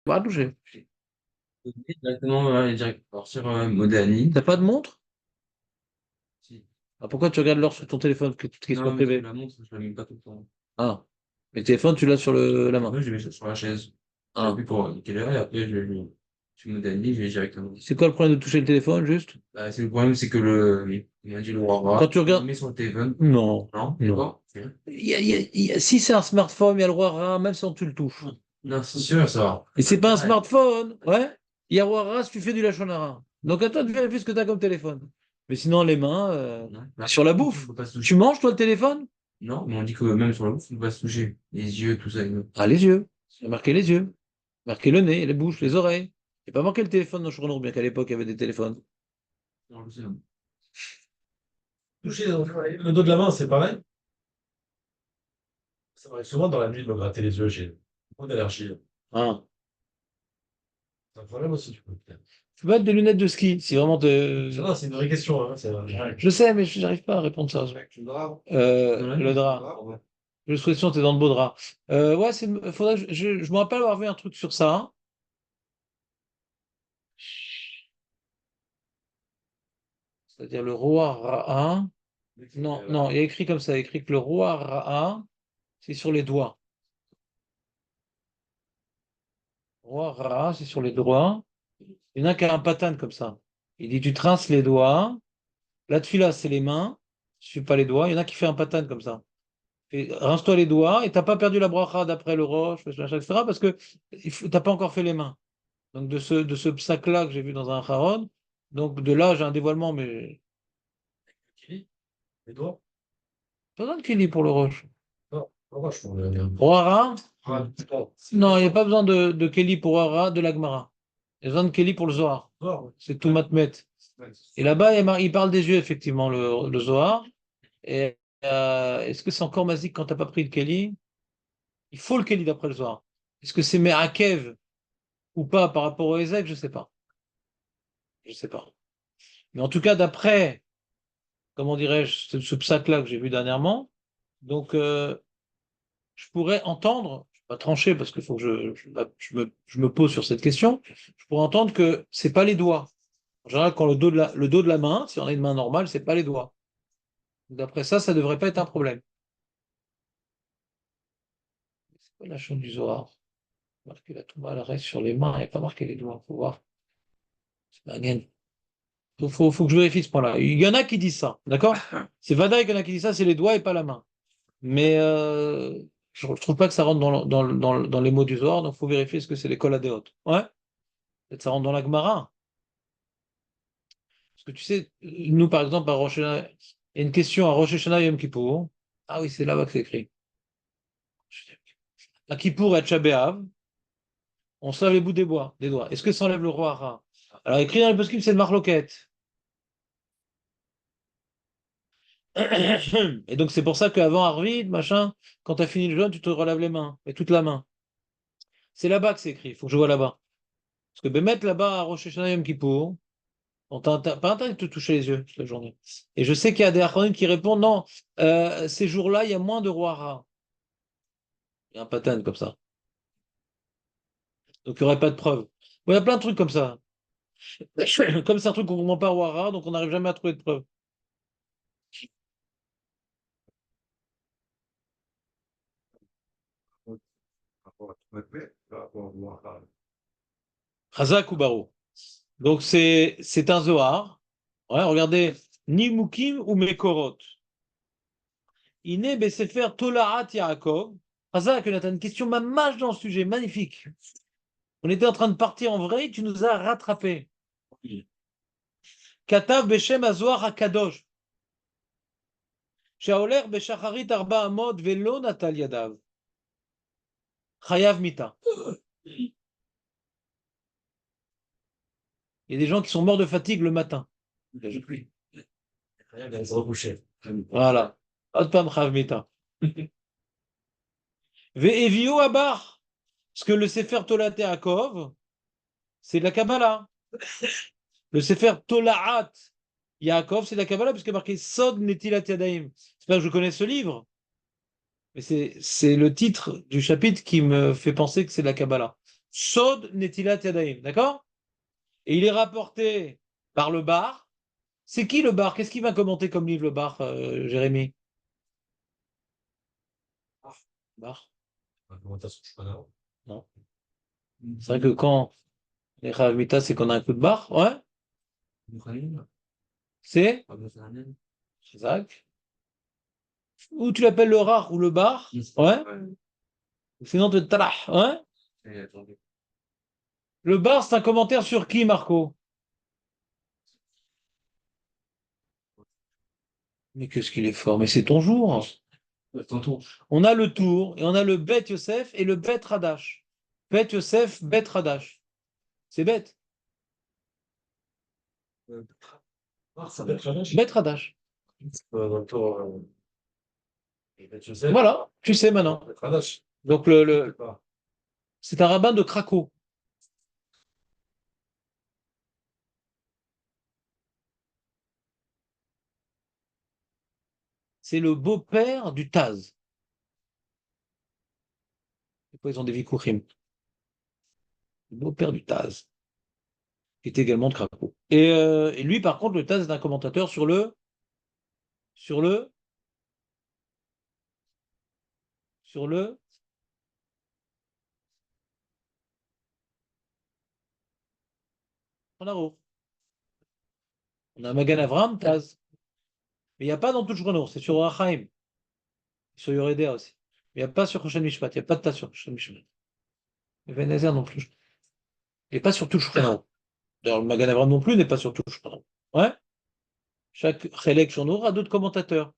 Pas toucher. Directement, direct, partir Modani. T'as pas de montre? Si. Ah, pourquoi tu regardes l'heure sur ton téléphone? Question Non, mais privée. la montre, je la mets pas tout le temps. Ah. Mais le téléphone, tu l'as sur la main. Moi, je mets ça sur la chaise. Ah. J'appuie pour quelle heure et après, je Modani, je vais directement. C'est quoi le problème de toucher le téléphone, juste? Bah, c'est le problème, c'est que il m'a dit le Quand roi tu il le regardes. met sur le téléphone. Non. Non, Non. d'accord. Ok. Si c'est un smartphone, il y a le roi rare, même sans tu le touches. Non, c'est sûr, ça. Et c'est pas un Ouais. smartphone, ouais. Il y a roi rare si tu fais du lachonara. Donc à toi de vérifier ce que tu as comme téléphone. Mais sinon, les mains, Non. Bah, sur la on bouffe. peut pas se Tu toucher. manges, toi, le téléphone? Non, mais on dit que même sur la bouffe, on peut pas se toucher. Les yeux, tout ça. Ah, les yeux. Il y a marqué les yeux. Marqué le nez, les bouches, les oreilles. Il n'y a pas marqué le téléphone dans Chournour, bien qu'à l'époque, il y avait des téléphones. Non, je sais. Toucher le dos de la main, c'est pareil. Ça m'arrive souvent dans la nuit de me gratter les yeux, j'ai beaucoup d'allergie. Ah. C'est un problème aussi, du coup. Tu peux mettre des lunettes de ski, si vraiment Ça va, c'est une vraie question. Hein, Je sais, mais je n'arrive pas à répondre ça. Tu me diras. Dans la Le nuit. drap. Je suis sûr que t'es dans le beau drap. Ouais, faudrait, je me rappelle avoir vu un truc sur ça, hein. C'est-à-dire le roi Ra'a. Non, non, il y a écrit comme ça, il y a écrit que le roi Ra'a, c'est sur les doigts. Roi Ra'a, c'est sur les doigts. Il y en a qui a un pattern comme ça. Il dit tu traces les doigts. La tefila, c'est les mains. Je suis pas les doigts. Il y en a qui fait un pattern comme ça. Rince-toi les doigts et t'as pas perdu la bracha d'après le roche, etc. Parce que t'as pas encore fait les mains. Donc de ce sac-là que j'ai vu dans un haron, donc de là j'ai un dévoilement, mais Qui? Les doigts? pas besoin de kili pour le roche. Non, pourquoi je trouve le. Pour Hara, Ouais, non, il n'y a pas besoin de keli pour Hara de l'Agmara. Il y a besoin de keli pour le Zohar. ouais. C'est tout matmet. Ouais. Et là-bas, il parle des yeux, effectivement, le Zohar. Et est-ce que c'est encore masique quand t'as pas pris le keli? Il faut le keli d'après le Zohar. Est-ce que c'est Me'akev ou pas par rapport au Ezek? Je sais pas. Je sais pas. Mais en tout cas, d'après, comment dirais-je, ce psaque-là que j'ai vu dernièrement, donc je pourrais entendre, je ne vais pas trancher parce qu'il faut que je me pose sur cette question, je pourrais entendre que c'est pas les doigts. En général, quand le dos de la main, si on a une main normale, c'est pas les doigts. D'après ça, ça devrait pas être un problème. C'est quoi la chaîne du Zohar? Marqué la Touma, elle reste sur les mains, il n'y a pas marqué les doigts. Faut voir. C'est pas gain. Faut que je vérifie ce point-là. Il y en a qui disent ça, d'accord? C'est Vadaï qu'il y en a qui disent ça, c'est les doigts et pas la main. Mais je ne trouve pas que ça rentre dans les mots du Zohar, donc il faut vérifier ce que c'est l'école adéote. Ouais, peut-être ça rentre dans la Gemara. Parce que tu sais, nous par exemple, à Rosh Hashanah, il y a une question à Rosh Hashanah et Yom Kippour. Ah oui, c'est là-bas que c'est écrit. À Kippour et à Tcha B'Av, on se lave les bouts des doigts. Est-ce que ça enlève le roi Hara? Alors écrit dans le poskim, c'est le marloquette. Et donc c'est pour ça qu'avant Arvid, machin, quand tu as fini le jeûne, tu te relaves les mains, et toute la main. C'est là-bas que c'est écrit, il faut que je vois là-bas. Parce que mettre là-bas à Rosh Hashanah et Yom Kippour, on t'a pas interdit de te toucher les yeux toute la journée. Et je sais qu'il y a des acronymes qui répondent non, ces jours-là, il y a moins de rois rares. Il y a un pattern comme ça. Donc il n'y aurait pas de preuve. Bon, il y a plein de trucs comme ça. Comme c'est un truc qu'on ne comprend pas roi rare, donc on n'arrive jamais à trouver de preuve. Par rapport à tout ma paix, par rapport à moi. Chazak ou Barou. Donc c'est un Zohar. Ouais, regardez, ni Mukim ou Mekorot. Iné Besefer Tolaat Yaakov. Chazak, tu as une question mâche dans le sujet, magnifique. On était en train de partir en vrai, tu nous as rattrapés. Katav Beshem Azoar HaKadosh. שההולך בשחרית 400 ולא נטל ידיו, חייב מיתה. Il y a des gens qui sont morts de fatigue le matin. Rien de se recoucher. Voilà. עוד פעם חייב מיתה. Ve'evio abar. Parce que le Sefer Tolat Yaakov, c'est de la Kabbalah. Le Sefer Tolaat Yaakov, c'est de la Kabbalah, parce qu'il y a marqué Sod Netilat Yadayim. C'est pas que je connais ce livre, mais c'est le titre du chapitre qui me fait penser que c'est de la Kabbalah. Sod Netilat Yadayim, d'accord? Et il est rapporté par le bar. C'est qui le bar? Qu'est-ce qu'il va commenter comme livre, le bar, Jérémy? Bar? Argumentation, je connais. Non. C'est vrai que quand les Chayav Mita, c'est qu'on a un coup de bar. Ouais, c'est Chazak. Ou tu l'appelles le rar ou le bar. Ouais. Sinon, tu talah. Ouais. Le bar, c'est un commentaire sur qui, Marco? Mais qu'est-ce qu'il est fort? Mais c'est ton jour. Tantôt. On a le tour et on a le Bet Yosef et le Bet Radash. Bet Yosef, Bet Radash. C'est bête. Ça va être Radash. Bet Radash. Dans le tour, je sais. Voilà, tu sais maintenant. Radash. Donc, c'est un rabbin de Craco. C'est le beau-père du Taz. Des fois, ils ont des vikouchim. Le beau-père du Taz, qui était également de Craco. Et lui, par contre, le Taz est un commentateur sur le, sur le, on a Magan Avram, Taz. Mais il n'y a pas dans tout le c'est sur Rachaim, sur Yoredea aussi. Mais il n'y a pas sur Choshen Mishpat, il n'y a pas de Taz sur Choshen Mishpat. Et Ben Ezer non plus. Il n'est pas sur tout le D'ailleurs, le Magan Avram non plus n'est pas sur tout le Ouais. Chaque Chelek Shonor a d'autres commentateurs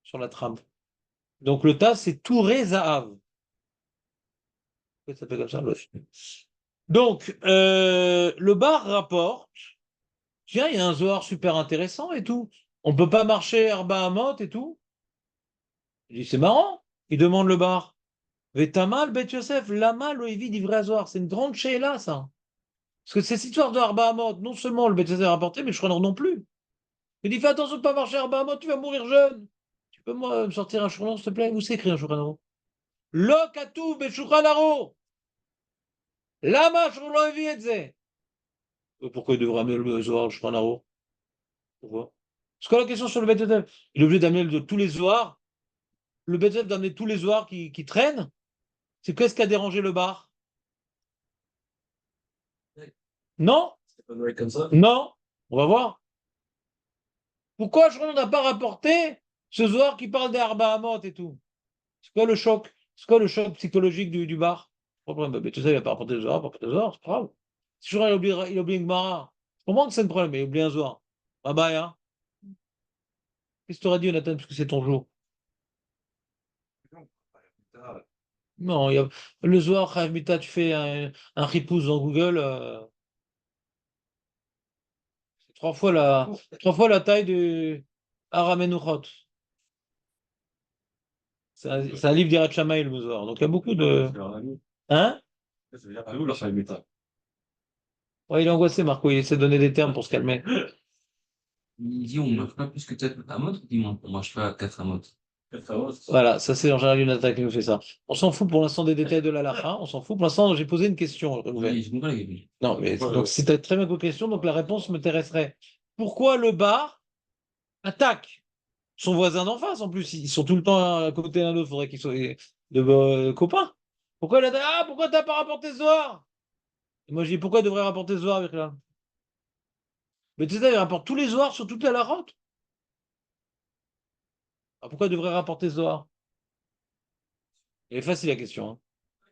sur la trame. Donc le Taz, c'est Touré Zahav. Ça s'appelle comme ça, le film. Donc, le bar rapporte, tiens, il y a un Zohar super intéressant et tout. On ne peut pas marcher Arba Hamot et tout. Je dis, c'est marrant. Il demande le bar. Vetamal, Bet Yosef, Lama, Loïvi, d'Ivray Zohar. C'est une grande là, ça. Parce que cette histoire de Arba Hamot, non seulement le Bet Yosef a rapporté, mais je crois non plus. Il dit, fais attention de ne pas marcher Arba Hamot, tu vas mourir jeune. Tu peux me sortir un chouran, s'il te plaît? Où c'est écrit un chouran? Lo katou beshulchan aruch. Lama shulchan Loïvi et zé. Pourquoi il devrait amener le Zohar, le Shulchan Aruch? Pourquoi? Parce que la question sur le Bet Yosef, il est obligé d'amener tous les Zohars. Le Bet Yosef d'amener tous les Zohars qui traînent. C'est qu'est-ce qui a dérangé le bar? Non? C'est pas Noël comme ça. Non? On va voir. Pourquoi on n'a pas rapporté ce Zohar qui parle des Arba Hamot et tout? C'est quoi le choc? C'est quoi le choc psychologique du bar? Pas de problème. Bet Yosef, il n'a pas rapporté le Zohar, c'est pas grave. Si il a oublié une Gemara, je comprends que c'est un problème, mais il a oublié un Zohar. Bye bye, hein? Qu'est-ce que tu aurais dit, Jonathan, parce que c'est ton jour? Non, le Zohar, Chayav Mita, tu fais un ripouse dans Google, c'est trois fois la taille du Aramenuchot. C'est un livre d'Irat Shammai, le Zohar. Donc il y a beaucoup de. Hein? Ouais, il est angoissé, Marco, il essaie de donner des termes pour se calmer. Il dit on mange pas plus que 4 amotes, ou dis-moi, on mange pas 4 amotes. Voilà, ça c'est en général une attaque qui nous fait ça. On s'en fout pour l'instant des détails de la halakha, on s'en fout. Pour l'instant, j'ai posé une question. Oui, je comprends la question. Non, mais donc c'était très bien vos questions, donc la réponse m'intéresserait. Pourquoi le bar attaque son voisin d'en face? En plus, ils sont tout le temps à côté l'un de l'autre, il faudrait qu'ils soient de copains. Pourquoi il attaque? Ah, pourquoi t'as pas rapporté Zohar? Et moi je dis pourquoi il devrait rapporter Zohar avec là? Mais tu sais, il rapporte tous les Zohars sur toute la larote. Ah, pourquoi il devrait rapporter Zohar? Elle est facile la question, hein.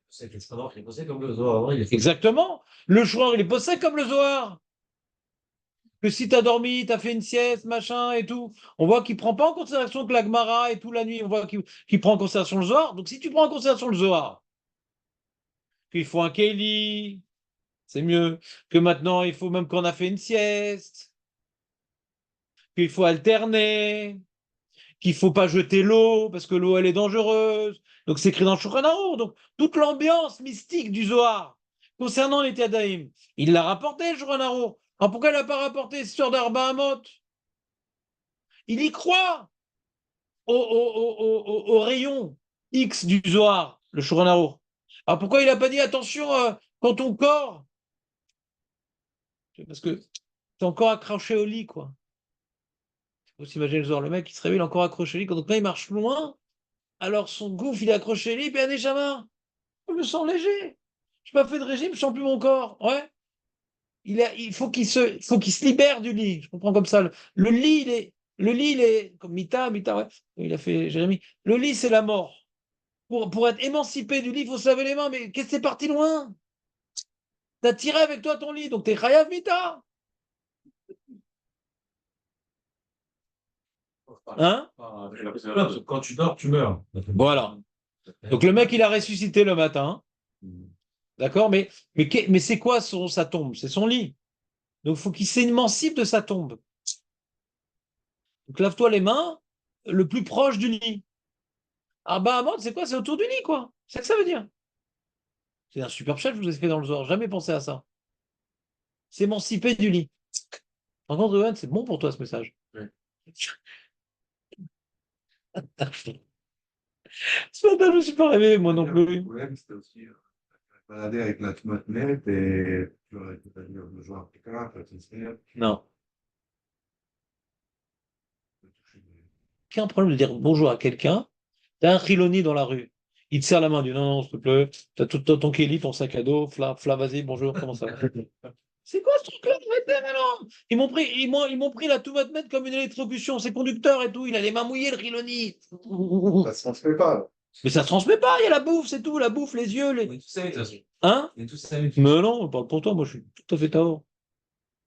C'est que le standard qui est posé comme le Zohar. Il est fait. Exactement. Le Shoah, il est posé comme le Zohar. Que si t'as dormi, t'as fait une sieste, machin et tout, on voit qu'il prend pas en considération que la Gemara et tout la nuit, on voit qu'il prend en considération le Zohar. Donc si tu prends en considération le Zohar, qu'il faut un Kéli, c'est mieux. Que maintenant, il faut même qu'on a fait une sieste, qu'il faut alterner, qu'il faut pas jeter l'eau parce que l'eau elle est dangereuse. Donc c'est écrit dans le Shulchan Aruch. Donc toute l'ambiance mystique du Zohar concernant les Tadaïm, il l'a rapporté le Shulchan Aruch. Alors pourquoi il n'a pas rapporté l'histoire d'Arba Hamot? Il y croit au rayon X du Zohar, le Shulchan Aruch. Alors pourquoi il n'a pas dit attention, quand ton corps, parce que t'es encore accroché au lit, quoi. Faut s'imaginer le soir, le mec, il se réveille, il est encore accroché au lit. Quand il marche loin, alors son gouffre, il est accroché au lit, puis un Nechama. Je me sens léger. Je n'ai pas fait de régime, je sens plus mon corps. Ouais. Il faut qu'il se libère du lit. Je comprends comme ça. Le lit, il est comme Mita, ouais. Il a fait Jérémie. Le lit, c'est la mort. Pour être émancipé du lit, il faut se laver les mains. Mais qu'est-ce que c'est parti loin? T'as tiré avec toi ton lit, donc t'es Chayav Mita. Hein? Quand tu dors, tu meurs. Voilà. Donc le mec, il a ressuscité le matin. D'accord? Mais c'est quoi sa tombe? C'est son lit. Donc il faut qu'il s'émancipe de sa tombe. Donc lave-toi les mains le plus proche du lit. Arba Hamad, c'est quoi? C'est autour du lit, quoi. C'est ça que ça veut dire. C'est un super chat que je vous ai fait dans le soir. Jamais pensé à ça. S'émanciper du lit. Par contre, Ewan, c'est bon pour toi ce message. Ouais. Ce matin, je ne me suis pas réveillé, moi non Le plus. problème, c'était aussi balader avec la tomate nette et tu aurais pu dire le joueur Africain, Non. Aucun problème de dire bonjour à quelqu'un. T'as un Khiloni dans la rue. Il te serre la main, il dit non, non, s'il te plaît. T'as tout ton Kelly, ton sac à dos. Fla, vas-y, bonjour, comment ça va? C'est quoi ce truc-là? Arrêtez maintenant. Ils m'ont pris la tomate nette comme une électrocution. C'est conducteur et tout. Il a les mains mouillées, le Khiloni. Ça se transmet pas. Mais ça se transmet pas. Il y a la bouffe, c'est tout. La bouffe, les yeux. On est tous amis, de toute façon. Hein? On est tous amis. Mais non, on parle pour toi. Moi, je suis tout à fait tao.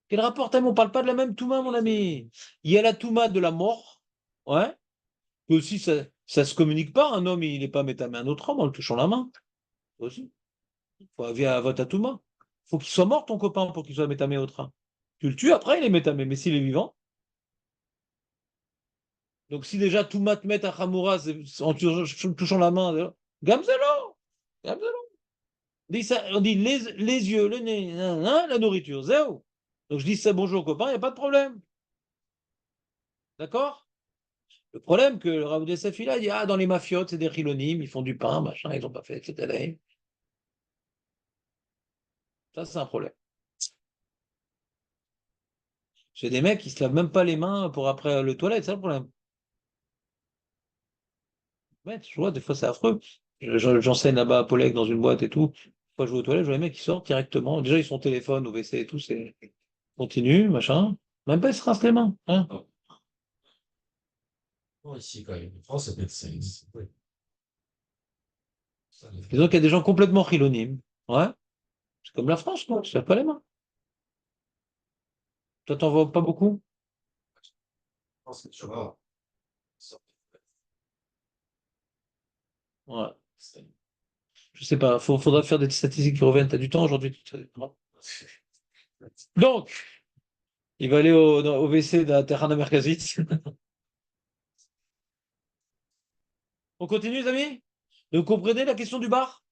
Quel rapport, t'as, on parle pas de la même Touma, mon ami. Il y a la Touma de la mort. Ouais. Et aussi, ça se communique pas. Un homme, il n'est pas métamé à un autre homme en le touchant la main. Ça aussi. Faut via votre Touma. Faut qu'il soit mort, ton copain, pour qu'il soit métamé au train. Tu le tues, après, il est métamé. Mais s'il est vivant. Donc, si déjà Touma te met à Hamoura en touchant la main, Gamzelo! Gamzelo! On dit les yeux, le nez, la nourriture, zéro. Donc, je dis ça, bonjour, copain, il n'y a pas de problème. D'accord? Le problème que le Rav de Safila dit, ah, dans les mafiotes, c'est des chilonim, ils font du pain, machin, ils n'ont pas fait, etc. Ça, c'est un problème. J'ai des mecs qui se lavent même pas les mains pour après le toilette, c'est ça le problème. Ouais, je vois, des fois, c'est affreux. J'enseigne là-bas à Polek dans une boîte et tout. Fois, je vais aux toilettes, je vois les mecs qui sortent directement. Déjà, ils sont au téléphone, au WC et tout, c'est continu, machin. Même pas, ils se rincent les mains. Hein. Non, ici, quand même. En France, ça peut être oui. Disons qu'il y a des gens complètement chilonimes. Ouais. C'est comme la France, non? Tu ne lèves pas les mains. Toi, t'en vois pas beaucoup? Je pense que tu vois. Ouais. Je sais pas, faudra faire des statistiques qui reviennent. T'as du temps aujourd'hui? Donc, il va aller au WC de la Terrana Merkazit. On continue, les amis? Vous comprenez la question du bar?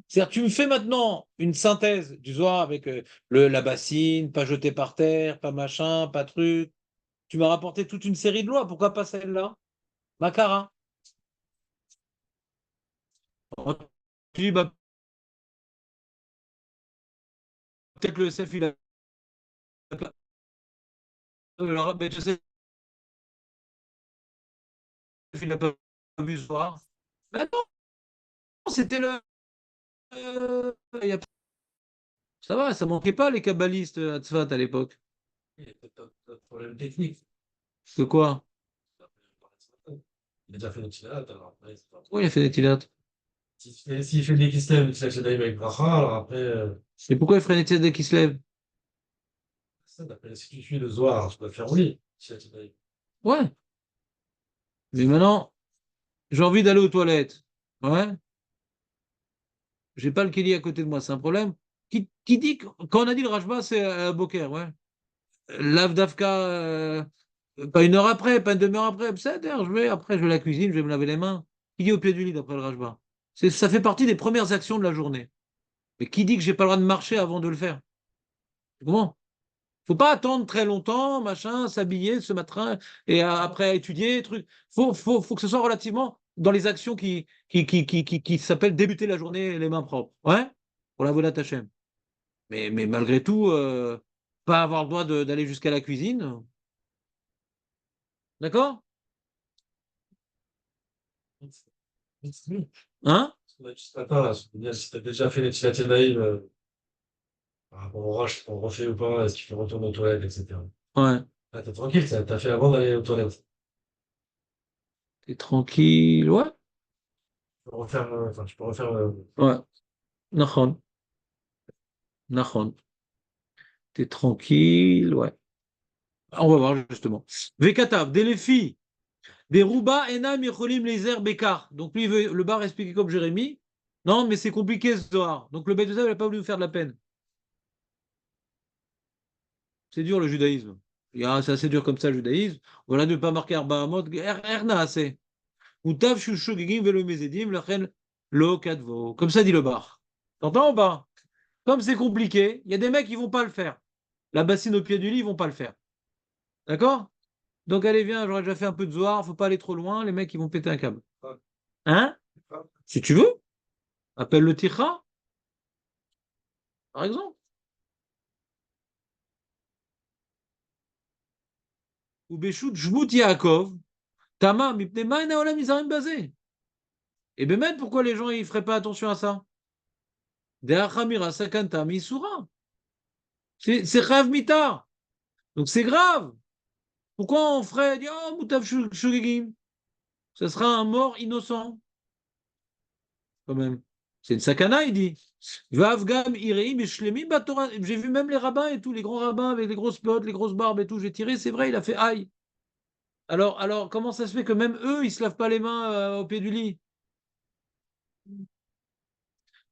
C'est-à-dire, tu me fais maintenant une synthèse du soir avec la bassine, pas jeté par terre, pas machin, pas truc. Tu m'as rapporté toute une série de lois. Pourquoi pas celle-là? Macara. Tu dis, bah, peut-être le SF, il a. Ben, je sais, il n'a pas vu ce soir. Mais attends, c'était le. Il y a- Ça va, ça manquait pas les kabbalistes à Tzfat à l'époque. Il y a peut-être un problème technique. De quoi? Il a déjà fait une tirade, alors après, c'est pas Oui, il a fait des tilates. s'il fait des kislev, c'est avec Bracha, alors après, Et pourquoi il ferait des tilates dès qu'il se lève? ça, si tu suis le Zohar, tu peux faire oui. Ouais. Mais maintenant, j'ai envie d'aller aux toilettes. Ouais. J'ai pas le Kelly à côté de moi, c'est un problème. Qui dit que, quand on a dit le Rajba, c'est Boker, ouais. L'Avdavka, pas une heure après, pas une demi-heure après, c'est-à-dire, après, je vais à la cuisine, je vais me laver les mains. Qui dit au pied du lit d'après le Rajba? Ça fait partie des premières actions de la journée. Mais qui dit que j'ai pas le droit de marcher avant de le faire? Comment? Faut pas attendre très longtemps, machin, s'habiller, se mettre et après étudier, truc. Faut que ce soit relativement dans les actions qui s'appellent débuter la journée les mains propres. Ouais? pour la Vodat Hashem. Mais malgré tout, pas avoir le droit d'aller jusqu'à la cuisine. D'accord? Hein? On a dit ce matin, là, si t'as déjà fait les Tfilat Yadayim, par rapport au rush, on refait ou pas, est-ce qu'il faut retourner aux toilettes, etc. Ouais. Ah, t'es tranquille, ça, t'as fait avant d'aller aux toilettes. T'es tranquille. Ouais. Tu peux refaire, enfin, tu peux refaire, Ouais. Nachon. Nachon. T'es tranquille. Ouais. On va voir justement. Vekatav, des filles. Des rouba enam yicholim lezer bekar. Donc lui, il veut le bar expliquer comme Jérémie. Non, mais c'est compliqué ce soir. Donc le Beit Yosef, il n'a pas voulu vous faire de la peine. C'est dur le judaïsme. C'est assez dur comme ça le judaïsme. Voilà de ne pas marquer Arbaamot. Erna assez. Ou tav shushogigim velo mezedim lachen lo kadvo. Comme ça dit le bar. T'entends ou pas? Comme c'est compliqué, il y a des mecs qui vont pas le faire. La bassine au pied du lit, ils vont pas le faire. D'accord? Donc allez, viens, j'aurais déjà fait un peu de zohar, faut pas aller trop loin, les mecs ils vont péter un câble. Hein? Si tu veux, appelle le Ticha, par exemple. Ou Beshout Jbout Yaakov, Tama, Mipnema, Naolam Mizarim Bazé. Et ben même, pourquoi les gens ils feraient pas attention à ça? Deachamira Sakanta Misura. C'est Chav Mitar. Donc c'est grave. Pourquoi on ferait dire, oh, Moutav Shugigim? Ce sera un mort innocent, quand même. C'est une sakana, il dit. Vavgam Ireim et Shlemim Batora. J'ai vu même les rabbins et tout, les grands rabbins avec les grosses potes, les grosses barbes et tout. J'ai tiré, c'est vrai, il a fait aïe. Alors, comment ça se fait que même eux, ils se lavent pas les mains au pied du lit?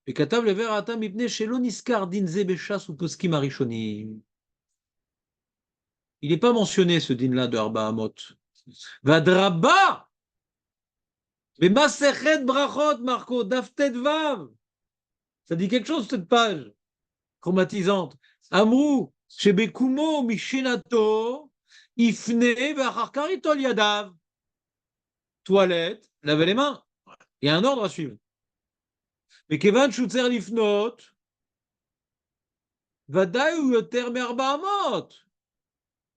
Et Katav le ver atam ipne shelo niskar dinze beshas ou poskim arishonim. Il n'est pas mentionné ce din-là de Arba Hamot. Vadraba! Mais Masechet Brachot, Marco, Daftet Vav. Ça dit quelque chose, cette page chromatisante. Amrou, Shebekumo, Mishinato, Ifne, Vacharkaritol Yadav. Toilette, lavez les mains. Il y a un ordre à suivre. Mais Kevan Shutzer Lifnot, Vadaï ou Yoter Merba Hamot.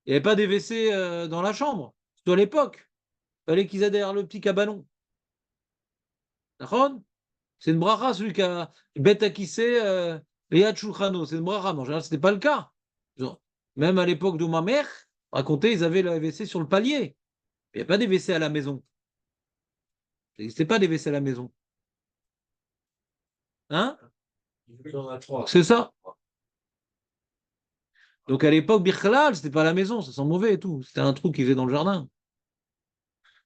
Il n'y avait pas des WC dans la chambre. C'était à l'époque. Il fallait qu'ils aient derrière le petit cabanon. D'accord? C'est une bracha, celui qui a bête à kisser Yad Shulchano. C'est une bracha. Mais en général, ce n'était pas le cas. Même à l'époque de ma mère, racontait, ils avaient le WC sur le palier. Il n'y a pas des WC à la maison. Il n'existait pas des WC à la maison. Hein? il y en a trois. C'est ça. Donc à l'époque, Bichlal, c'était pas à la maison, ça sent mauvais et tout. C'était un trou qu'ils faisaient dans le jardin.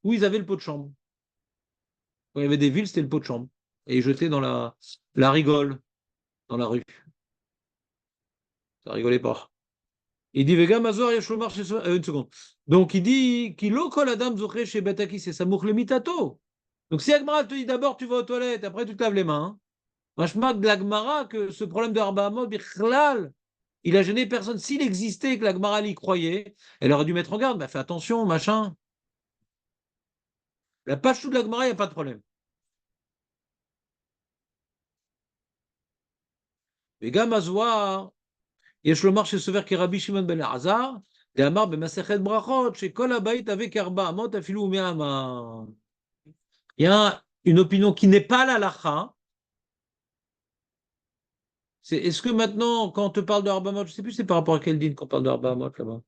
Où ils avaient le pot de chambre. Quand il y avait des villes, c'était le pot de chambre. Et ils jetaient dans la rigole, dans la rue. Ça rigolait pas. Il dit Vega Mazor Yeshomar une seconde. Donc il dit Kilo kol adam zoché chez Bataki, c'est Samour le mitato. Donc si Agmara te dit d'abord tu vas aux toilettes, après tu te laves les mains. Machma de l'Agmara que ce problème de Arba Hamot, Bichlal, il a gêné personne. S'il existait que l'Agmara y croyait, elle aurait dû mettre en garde. Bah, fais attention, machin. La page sous de l'Agmara, il n'y a pas de problème. Vega Mazor. יש לומר שסובר כרבי שמעון בן אלעזר, דאמר במסכת ברכות, שכל הבית avec 400 אפילו 100 אמה. Il y a une opinion qui n'est pas la lacha. Est-ce que maintenant, quand on te parle de Arba, je ne sais plus c'est par rapport à quel din qu'on parle de Arba là-bas.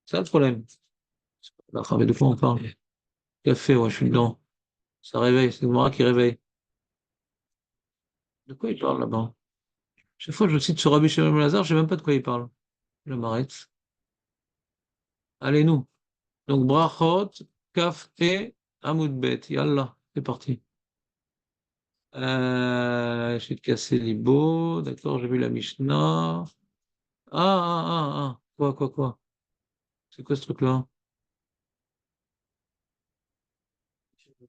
C'est ça le problème. La mais de quoi on parle? Café, ouais, je suis dedans. Ça réveille, c'est le Mara qui réveille. De quoi il parle là-bas? Chaque fois que je cite ce Rabbi Shimon ben Elazar, je ne sais même pas de quoi il parle. Je m'arrête. Allez, nous. Donc, brachot, kaf et amoud bet. Yallah, c'est parti. J'ai cassé l'Ibo. D'accord, j'ai vu la Mishnah. Quoi? C'est quoi ce truc-là?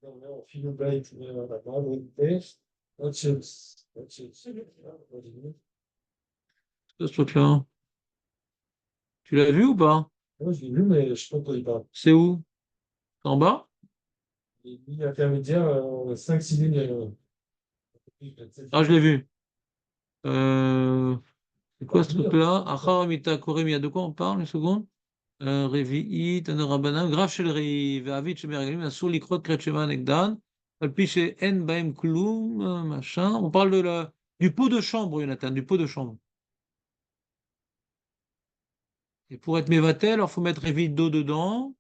On finit le bail, la majorité. C'est quoi ce truc-là? Tu l'as vu ou pas? Moi, je l'ai vu, mais je ne sais pas de quoi il parle. C'est où? En bas? Ligne intermédiaire, 5-6 lignes. Ah, je l'ai vu. C'est quoi ce truc-là? Achar mita korem, il y a de quoi on parle, une seconde? Revi'i, Taner Rabbanan, grave chez le Ri, Ve'avit chez Meraglim, Asur likrot kret shema negdan, Alpi chez En baem kloum, machin. On parle du pot de chambre, Jonathan, du pot de chambre. Et pour être mévatel, alors il faut mettre Revi'i d'eau dedans.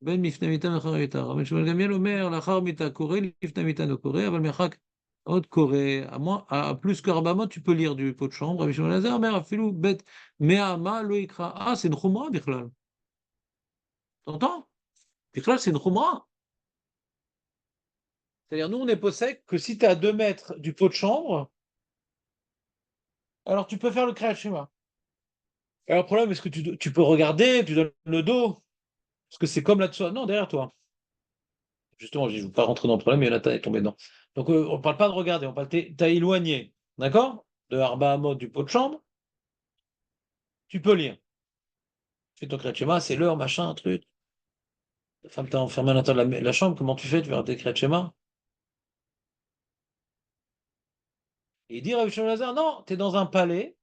Ben mifne mita mechar mita. Rabbi Shmuel Gamiel omer, lachar mita koré, lifne mita no koré, aval mechak od koré. À plus que Rabamot, tu peux lire du pot de chambre. Rabbi Shmuel Lazar, mer afilou bet me'ama lo ikra. Ah, c'est une chumra, bichlal. T'entends? Bichlal, c'est une chumra. C'est-à-dire, nous, on est possède que si tu es à 2 mètres du pot de chambre, alors tu peux faire le Kriyat Shema. Alors, le problème, est-ce que tu peux regarder, tu donnes le dos? Parce que c'est comme là-dessous. Non, derrière toi. Justement, je ne veux pas rentrer dans le problème, mais Jonathan est tombé dedans. Donc, on ne parle pas de regarder, on parle t'as éloigné, d'accord? De Arba Hamot du pot de chambre, tu peux lire. Tu fais ton Kriyat Shema, c'est l'heure, machin, truc. Ta femme t'a enfermé à l'intérieur de la chambre, comment tu fais? Tu vas tes Kriyat Shema? Et il dit Rabbi Shimon Lazar, non, tu es dans un palais,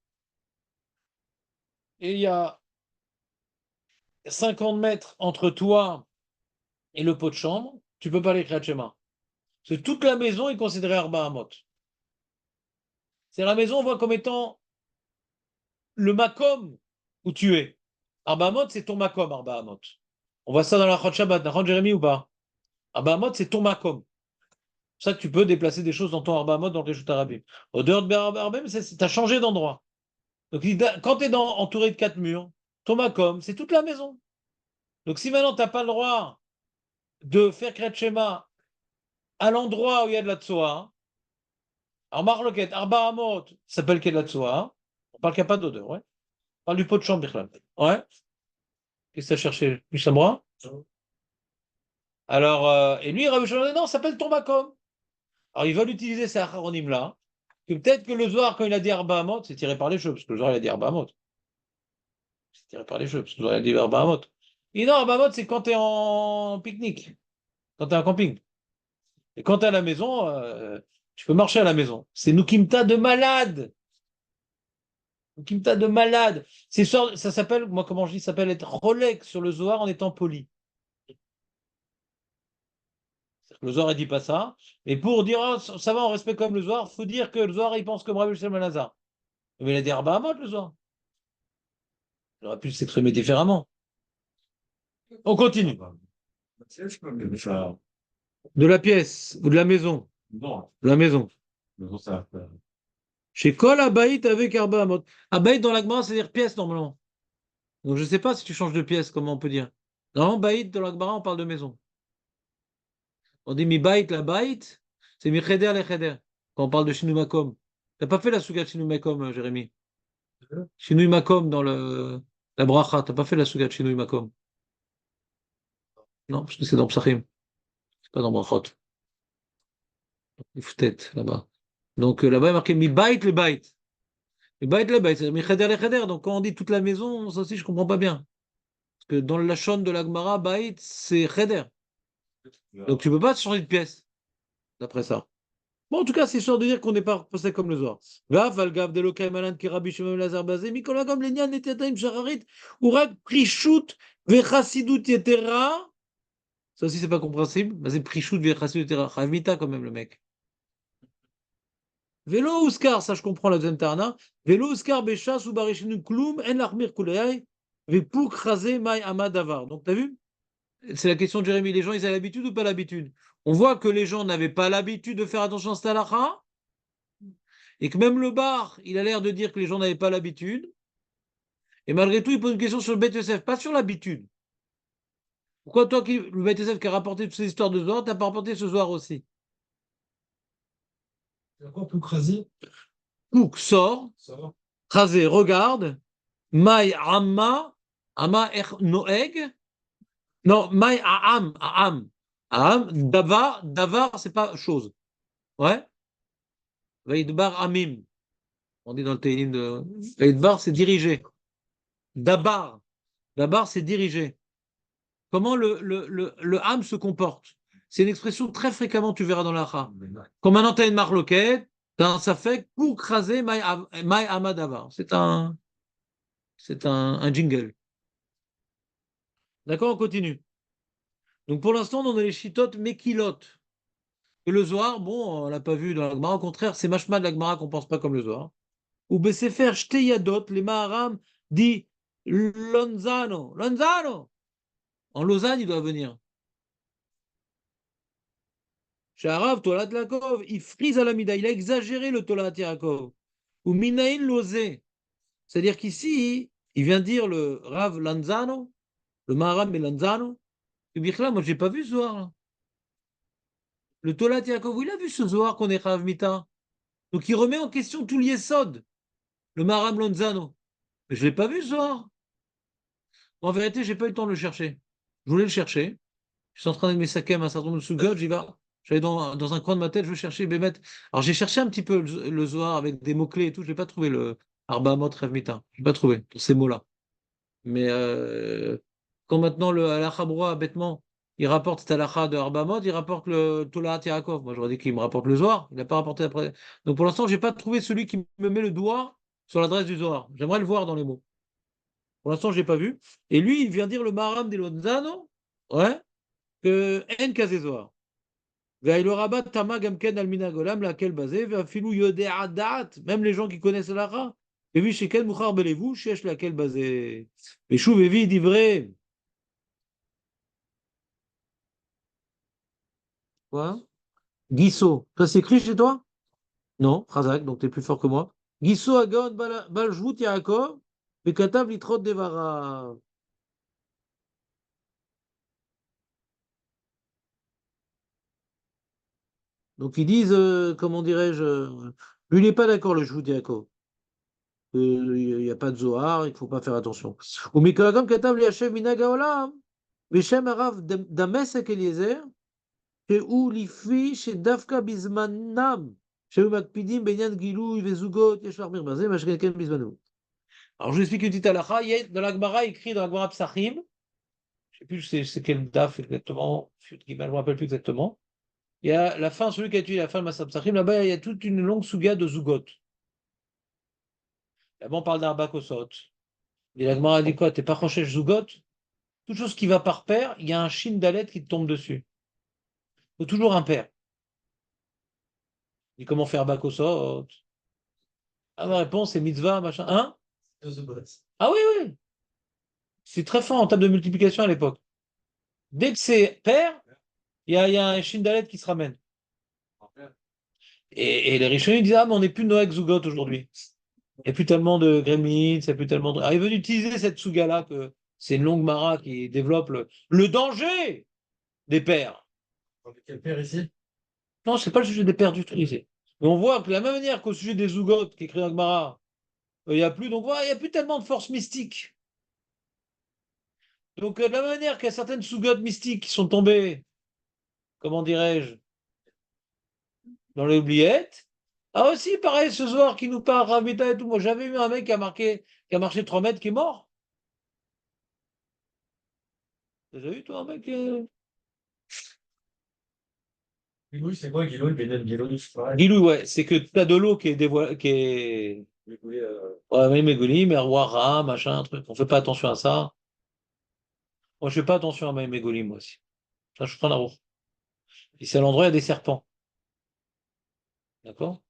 et il y a 50 mètres entre toi et le pot de chambre, tu peux pas aller Kriyat Shema. Parce que toute la maison est considérée Arba Hamot. C'est la maison, on voit comme étant le makom où tu es. Arba Hamot, c'est ton makom, Arba Hamot. On voit ça dans la Chod Shabbat, la Chod Jérémie ou pas? Arba Hamot, c'est ton makom. C'est pour ça que tu peux déplacer des choses dans ton Arba Hamot, dans le Réchut Arabim. Au dehors de Arba tu as changé d'endroit. Donc quand tu es entouré de 4 murs, ton makom, c'est toute la maison. Donc si maintenant tu n'as pas le droit de faire Kriyat Shema à l'endroit où il y a de la tsoa, alors Marloket, Arba Hamot, ça s'appelle qu'il y a de la tsoa, on parle qu'il n'y a pas d'odeur, ouais. On parle du pot de chambre, Bichlal. Ouais. Qu'est-ce que tu as cherché? Mishamra? Alors, et lui, Rabbi Shimon, non, ça s'appelle ton makom. Alors, ils veulent utiliser ces acharonim-là, que peut-être que le Zohar, quand il a dit Arba Hamot, c'est tiré par les cheveux, parce que le Zohar, il a dit Arba Hamot. C'est tiré par les cheveux, parce que le Zohar, il a dit Arba Hamot. Et non, Arba Hamot, c'est quand tu es en pique-nique, quand tu es en camping. Et quand tu es à la maison, tu peux marcher à la maison. C'est Nukimta de malade. Nukimta de malade. Ça s'appelle, moi, comment je dis, ça s'appelle être Rolex sur le Zohar en étant poli. Le Zohar ne dit pas ça. Mais pour dire, oh, ça va, on respecte comme le Zohar, il faut dire que le Zohar, il pense comme Rabbi Shimon ben Lazar. Mais il a dit Arba Hamot, le Zohar. Il aurait pu s'exprimer différemment. On continue. De la pièce ou de la maison. Non, De la maison. non, ça. Chez Kol Abaït avec Arba Hamot. Abaït dans la Gemara, c'est-à-dire pièce normalement. Donc je ne sais pas si tu changes de pièce, comment on peut dire. Normalement, Baït dans la Gemara, on parle de maison. On dit mi Baït, la Baït, c'est mi Cheder, les Cheder. Quand on parle de Shinui Makom. Tu n'as pas fait la Souga de Shinui Makom, Jérémy? Shinui Makom dans la Bracha. Tu n'as pas fait la Souga de Shinui Makom? Non, parce que c'est dans Psachim. C'est pas dans Brachot. Il faut tête là-bas. Donc là-bas, il est marqué mi Baït, le Baït. Mi Baït, le Baït. C'est mi Cheder, les Cheder. Donc quand on dit toute la maison, ça aussi, je ne comprends pas bien. Parce que dans le Lachon de la Gemara, Baït, c'est Cheder. Donc tu ne peux pas changer de pièce, d'après ça. Bon, en tout cas, c'est sûr de dire qu'on n'est pas passé comme le Zohar. Gav, al gav de lokai malan ki Rabbi Shimon Lazar bazé, mikola gam lenyan netetaim shacharit, urak prishut vechasidut yetera. Ça aussi, c'est pas compréhensible. Bazé prishut vechasidut yetera. Chavita quand même, le mec. Vélo ouskar, ça je comprends la deuxième tarna. Vélo ouskar bechas ou barishinu kloum, en lachmir kulei, vepouk chazé mai amadavar. Donc, t'as vu? C'est la question de Jérémy. Les gens, ils ont l'habitude ou pas l'habitude? On voit que les gens n'avaient pas l'habitude de faire attention à cette halakha, et que même le bar, il a l'air de dire que les gens n'avaient pas l'habitude. Et malgré tout, il pose une question sur le Beth Yosef, pas sur l'habitude. Pourquoi toi, le Beth Yosef qui a rapporté toutes ces histoires de Zohar, t'as pas rapporté ce Zohar aussi? C'est quoi, Poukrasi? Pouk sort, Ça va? Chazé regarde, Maï Amma, Amma Noeg, non, Maï Aam, Aam, Aam, Davar, c'est pas chose. Ouais? Vaïdbar Amim. On dit dans le Teilim de. Vaïdbar, c'est dirigé. Dabar. Dabar, c'est dirigé. Comment le Ham se comporte? C'est une expression très fréquemment, tu verras dans l'Acha. Quand maintenant tu as une marloquette, Dans ça fait pour craser Mai Amadava. C'est un jingle. D'accord, on continue. Donc pour l'instant, on a les chitotes méquilotes. Et le Zohar, bon, on l'a pas vu dans la Gemara. Au contraire, c'est Mashma de la Gemara qu'on pense pas comme le Zohar. Ou Besefer Shteyadot, les Maharam dit Lonzano. Lonzano! En Lausanne, il doit venir. Chez Arav, Tolat Lakov, il frise à la mida. Il a exagéré le Tolat Yaakov. Ou Minaïn Lozé. C'est-à-dire qu'ici, il vient dire le Rav Lanzano, le Maharam et Lanzano. Et Bichla, moi, j'ai pas vu ce Zohar. Là. Le Tolat Yaakov, il a vu ce Zohar qu'on est Rav Mita. Donc il remet en question tout l'Yesod, le Maharam Lanzano. Mais je l'ai pas vu ce Zohar. En vérité, j'ai pas eu le temps de le chercher. Je voulais le chercher. Je suis en train de mes sakem un certain nombre de sugot, j'y vais. J'allais dans un coin de ma tête, je veux chercher Bémet. Alors j'ai cherché un petit peu le Zohar avec des mots-clés et tout, je n'ai pas trouvé le Arba Amot Rev Mita. Je n'ai pas trouvé pour ces mots-là. Mais quand maintenant le Halacha Broa, bêtement, il rapporte cet Halacha de Arba Amot, il rapporte le Tolat Yaakov. Moi j'aurais dit qu'il me rapporte le Zohar, il n'a pas rapporté après. Donc pour l'instant, je n'ai pas trouvé celui qui me met le doigt sur l'adresse du Zohar. J'aimerais le voir dans les mots. Pour l'instant, je n'ai pas vu. Et lui, il vient dire le Maharam de Lonzano, ouais, que En Kazé-Zohar. Même les gens qui connaissent l'Ara. Et vu chez quel Mouchar Belevou, cherche laquelle basé. Mais Chou Vévi dit vrai. Quoi? Guisso. Ça s'écrit chez toi? Non, Razak, donc tu es plus fort que moi. Guisso Agon Baljvout Yaakov, Bekatav Litrot Devara. Donc ils disent, comment dirais-je, lui il n'est pas d'accord le Jvout Yaakov. Il n'y a pas de Zohar, il ne faut pas faire attention. Ou Mikagam Katav Liachev Minagaolam. בשם הרב דמשק אליעזר, שהוא לפי שדווקא בזמנם, שהיו מקפידים בעניין גילוי וזוגות, יש להחמיר בזה, מה שכן בזמנו. Alors je vous explique une petite halakha. Il y a dans la Gemara écrit dans la Gemara Psachim, je ne sais plus c'est quel daf exactement, je ne me rappelle plus exactement. Il y a la fin, celui qui a tué la fin de Massa Psachim, là-bas il y a toute une longue souga de Zugot. Là-bas on parle d'Arba Kosot. Et la Gemara dit quoi? T'es pas Rochesh Zugot? Toute chose qui va par paire, il y a un shin dalet qui te tombe dessus. Il faut toujours un pair. Et comment faire Bakosot? Ah, ma réponse, c'est mitzvah, machin. Hein? Ah oui, oui. C'est très fort en table de multiplication à l'époque. Dès que c'est pair, il y a un shindalet qui se ramène. Et les riches ils disent, ah, mais on n'est plus Noël Zougot aujourd'hui. Il n'y a plus tellement de gremlins, il n'y a plus tellement de. Ah, ils veulent utiliser cette souga-là, que c'est une longue mara qui développe le danger des pairs. Quel père ici? Non, c'est pas le sujet des pairs du tout ici. Mais on voit que de la même manière qu'au sujet des Zougot, qui est écrit dans Gemara, il n'y a plus, donc voilà, il n'y a plus tellement de force mystique. Donc, de la même manière qu'il y a certaines sougottes mystiques qui sont tombées, comment dirais-je, dans les oubliettes. Ah aussi, pareil, ce soir qui nous parle, Ravita et tout. Moi, j'avais eu un mec qui a marché 3 mètres, qui est mort. T'as déjà vu, toi, un mec Oui, c'est quoi Guilou? Bénin Guilou, je sais pas. Guilou, ouais, c'est que t'as de l'eau qui est dévoilée, qui est. Ouais, mais Mégoli, Merwara, machin, truc. On fait pas attention à ça. Moi, je fais pas attention à Mégoli, moi aussi. Ça, je prends la roue. Et c'est à l'endroit où il y a des serpents. D'accord?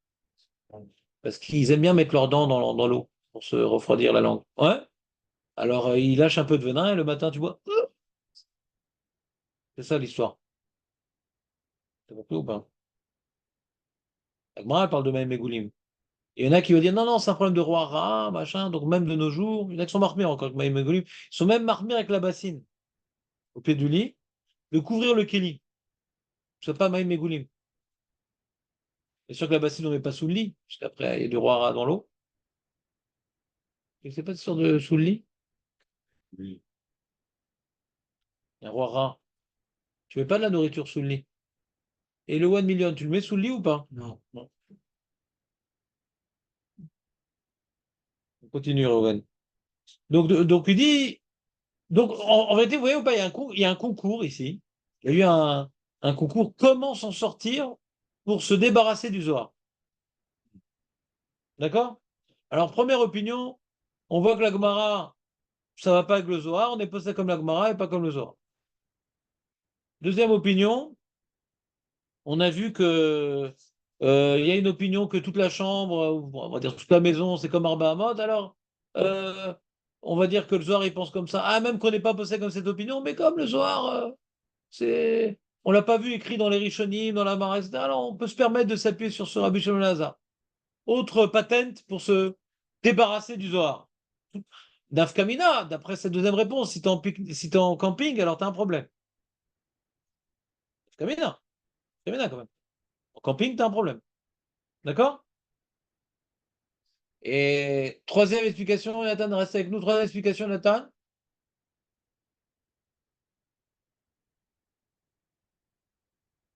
Parce qu'ils aiment bien mettre leurs dents dans l'eau pour se refroidir la langue. Ouais. Alors, ils lâchent un peu de venin et le matin, tu vois. C'est ça l'histoire. T'as compris ou pas? La Gemara, elle parle de Maïm Megoulim. Il y en a qui vont dire non, non, c'est un problème de roi Ra, machin. Donc, même de nos jours, il y en a qui sont marmés encore avec Maïm Megoulim. Ils sont même marmés avec la bassine, au pied du lit, de couvrir le kéli. Ce n'est pas Maïm Megoulim. Bien sûr que la bassine, on ne met pas sous le lit, parce qu'après, il y a du roi Ra dans l'eau. Je ne sais pas si c'est sous le lit. Oui. Il y a un roi Ra. Tu ne mets pas de la nourriture sous le lit. Et le 1 million, tu le mets sous le lit ou pas? Non. Non. On continue, Rowan. Donc, il dit. Donc, en vérité, vous voyez ou pas, il y a un concours ici. Il y a eu un concours comment s'en sortir pour se débarrasser du Zohar. D'accord? Alors, première opinion, on voit que la Gemara, ça ne va pas avec le Zohar, on est posé comme la Gemara et pas comme le Zohar. Deuxième opinion, on a vu que il y a une opinion que toute la chambre, ou on va dire toute la maison, c'est comme Arba Hamot. Alors, euh, on va dire que le Zohar, il pense comme ça. Ah, même qu'on n'est pas posé comme cette opinion, mais comme le Zohar, on l'a pas vu écrit dans les Rishonim, dans la Mara, etc. Alors, on peut se permettre de s'appuyer sur ce Rabbi Shimon Lazar. Autre patente pour se débarrasser du Zohar. Nafkamina, d'après cette deuxième réponse, si t'es en camping, alors tu as un problème. Nafkamina, Nafkamina quand même. En camping, tu as un problème. D'accord? Et troisième explication, Nathan, reste avec nous. Troisième explication, Nathan.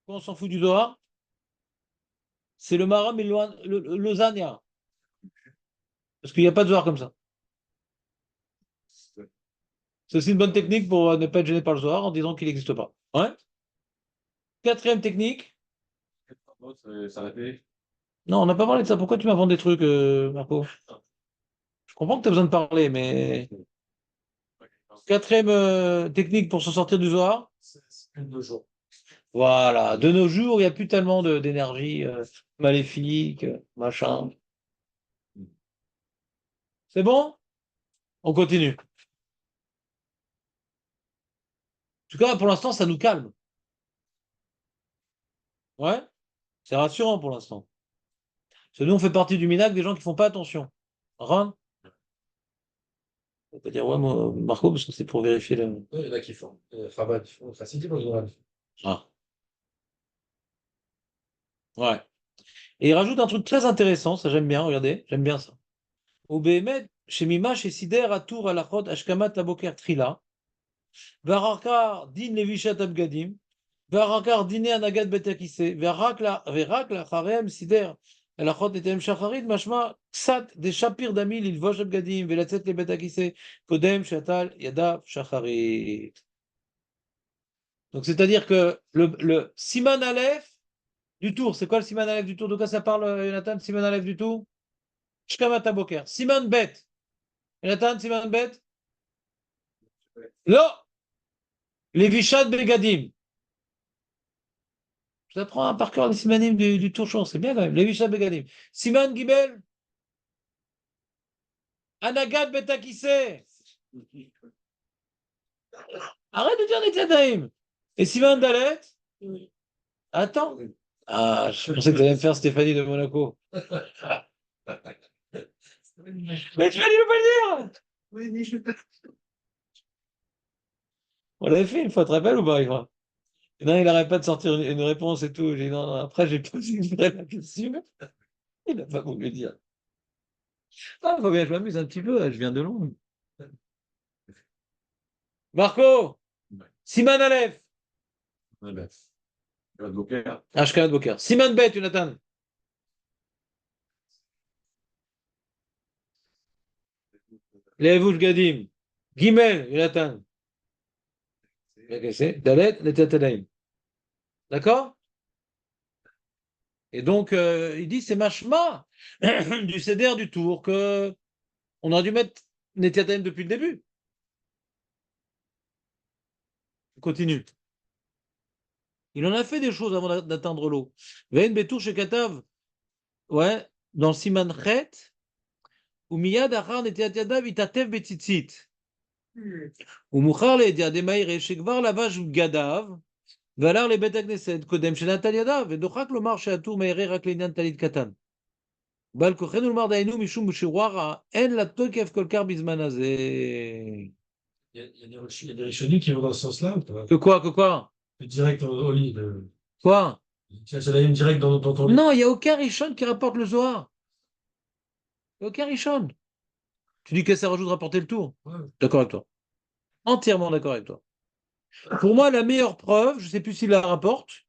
On s'en fout du Zohar. C'est le Maram et le Lausanne. Parce qu'il n'y a pas de Zohar comme ça. C'est aussi une bonne technique pour ne pas être gêné par le Zohar en disant qu'il n'existe pas. Ouais. Quatrième technique. Non, on n'a pas parlé de ça. Pourquoi tu m'inventes des trucs, Marco? Je comprends que tu as besoin de parler, mais quatrième technique pour se sortir du Zohar. Plus de jours. Voilà. De nos jours, il n'y a plus tellement d'énergie maléfique, machin. C'est bon? On continue. En tout cas, pour l'instant, ça nous calme. Ouais? C'est rassurant pour l'instant. Parce que nous, on fait partie du minac des gens qui font pas attention. Ron? On peut dire ouais, moi, Marco, parce que c'est pour vérifier le. Oui, il y en a qui font. Rabat, ils font. Enfin, c'était pour le Zohar. Ah. Ouais. Et il rajoute un truc très intéressant, ça j'aime bien, regardez, j'aime bien ça. Au Béhémet, chez Mima, chez Sider, à Tour, à la Chod, Ashkamat, Laboker, Trila, Varakar, Din, Levishat, Abgadim, Varakar, Dine, Anagat, Betakise, Verakla, Harem, Sider, à la Chod, Etem, Shacharit, Mashma, Ksat, des Shapir, Damil, il Vosh, Abgadim, Velatzet, les Betakise, Kodem, Shatal, Yadav, Shacharit. Donc c'est-à-dire que le Siman Aleph du tour, c'est quoi le Siman Aleph du tour? De quoi ça parle, Jonathan, Siman Aleph du tour? Shkamat Boker. Siman Bet. Jonathan, Siman Bet? Non! Levishat Begadim. Je apprends par cœur les Simanim du Tourchon, c'est bien quand même. Levishat Begadim. Siman Gibel? Anagat Betakise. Arrête de dire Netiadaim. Et Siman Dalet? Attends. Ah, je pensais que tu allais me faire Stéphanie de Monaco. Mais tu vas lui pas le dire! Oui, On l'avait fait une fois, tu te rappelles ou pas, Yvan? Non, il n'arrête pas de sortir une réponse et tout. J'ai dit non, non. Après, j'ai posé une vraie la question. Il n'a pas voulu dire. Ah, faut bien que je m'amuse un petit peu, je viens de loin. Marco, Siman Aleph. Ashkenaz Boker. Siman Bet, Jonathan. Levush Gadim. Gimel, Jonathan. Dalet, Netatadaim. D'accord? Et donc, il dit c'est machma du CDR du tour que on aurait dû mettre Netatadaim depuis le début. On continue. Il en a fait des choses avant d'atteindre l'eau. Vein Betour chez Katav. Ouais, dans Siman Chet. ומיד אחר נטיית ידיו התעטף בציצית. ומאוחר לידיעה דמאירי שכבר לבש בגדיו והלך לבית הכנסת קודם שנטל ידיו ודוחק לומר שהטור מאירי רק לעניין טלית קטן. בעל כוחנו לומר דיינו משום שוררה אין לה תוקף כל כך בזמן הזה. Il y a des Rishonim qui vont dans ce sens-là ou pas? Que quoi? Direct au lit. Quoi? Tu as la ligne direct dans ton lit. Non, il n'y a aucun Rishon qui rapporte le Zohar. Il n'y a aucun Rishon. Tu dis que ça rajoute de rapporter le tour. Ouais. D'accord avec toi. Entièrement d'accord avec toi. Pour moi, la meilleure preuve, je ne sais plus s'il la rapporte,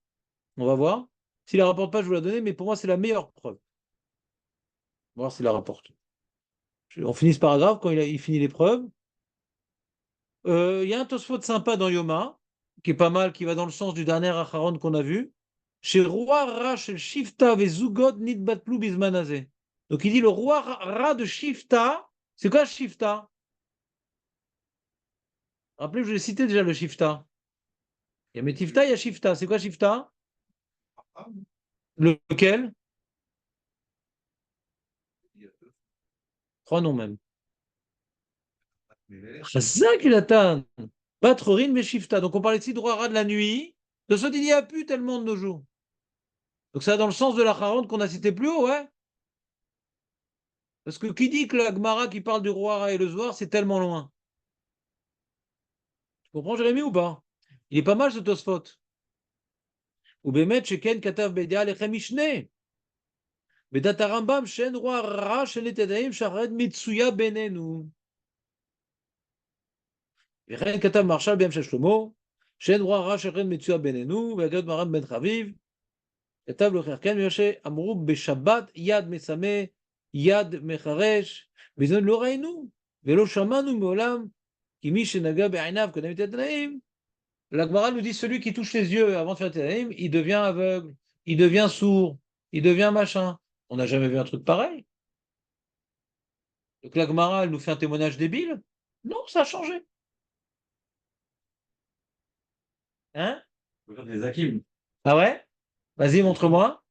on va voir. S'il la rapporte pas, je vous la donner, mais pour moi, c'est la meilleure preuve. On va voir s'il la rapporte. On finit ce paragraphe quand il finit les preuves. Il y a un Tosfot sympa dans Yoma, qui est pas mal, qui va dans le sens du dernier Acharon qu'on a vu. Chez Roi Rach el Shifta ve Zugot nit batplu bizmanazé. Donc il dit le roi Ra de Shifta. C'est quoi Shifta? Rappelez, je l'ai cité déjà le Shifta. Il y a Metifta, il y a Shifta. C'est quoi Shifta? Lequel? Trois noms même. Chazak il atteint. Batrorin mais Shifta. Donc on parlait ici de roi Ra de la nuit. De ce il n'y a plus tellement de nos jours. Donc ça va dans le sens de la Charonde qu'on a cité plus haut, ouais. Parce que qui dit que la Gemara qui parle du roi Ra et le Zohar, c'est tellement loin. Tu comprends, Jérémy, ou pas? Il est pas mal ce Tosfot. Ou Bemet, Sheken, Katav, Bedia, Lechem, Mishne. Bedat Rambam, Shen, roi Ra, Shen, Etadaim, Shared, Mitsuya, Benenu. Vechen, Katav, Marshal, Biam, Shlomo. Shen, roi Ra, Shared, Mitsuya, Benenu. Vegad, Maram, Ben Chaviv. Katav, Lecherken, Yoshe, Amrou, Beshabbat, Yad, Mesame, Yad, Mecharesh. Bezon, Loreinu. Velo, Shamanu, Meolam. Kimi, Shenaga, Be'ainav, Kodem, Etadaim. La Gemara nous dit celui qui touche les yeux avant de faire Téléim, il devient aveugle, il devient sourd, il devient machin. On n'a jamais vu un truc pareil. Donc la Gemara, elle nous fait un témoignage débile. Non, ça a changé. Hein? Regarde les Hakim. Ah ouais? Vas-y, montre-moi.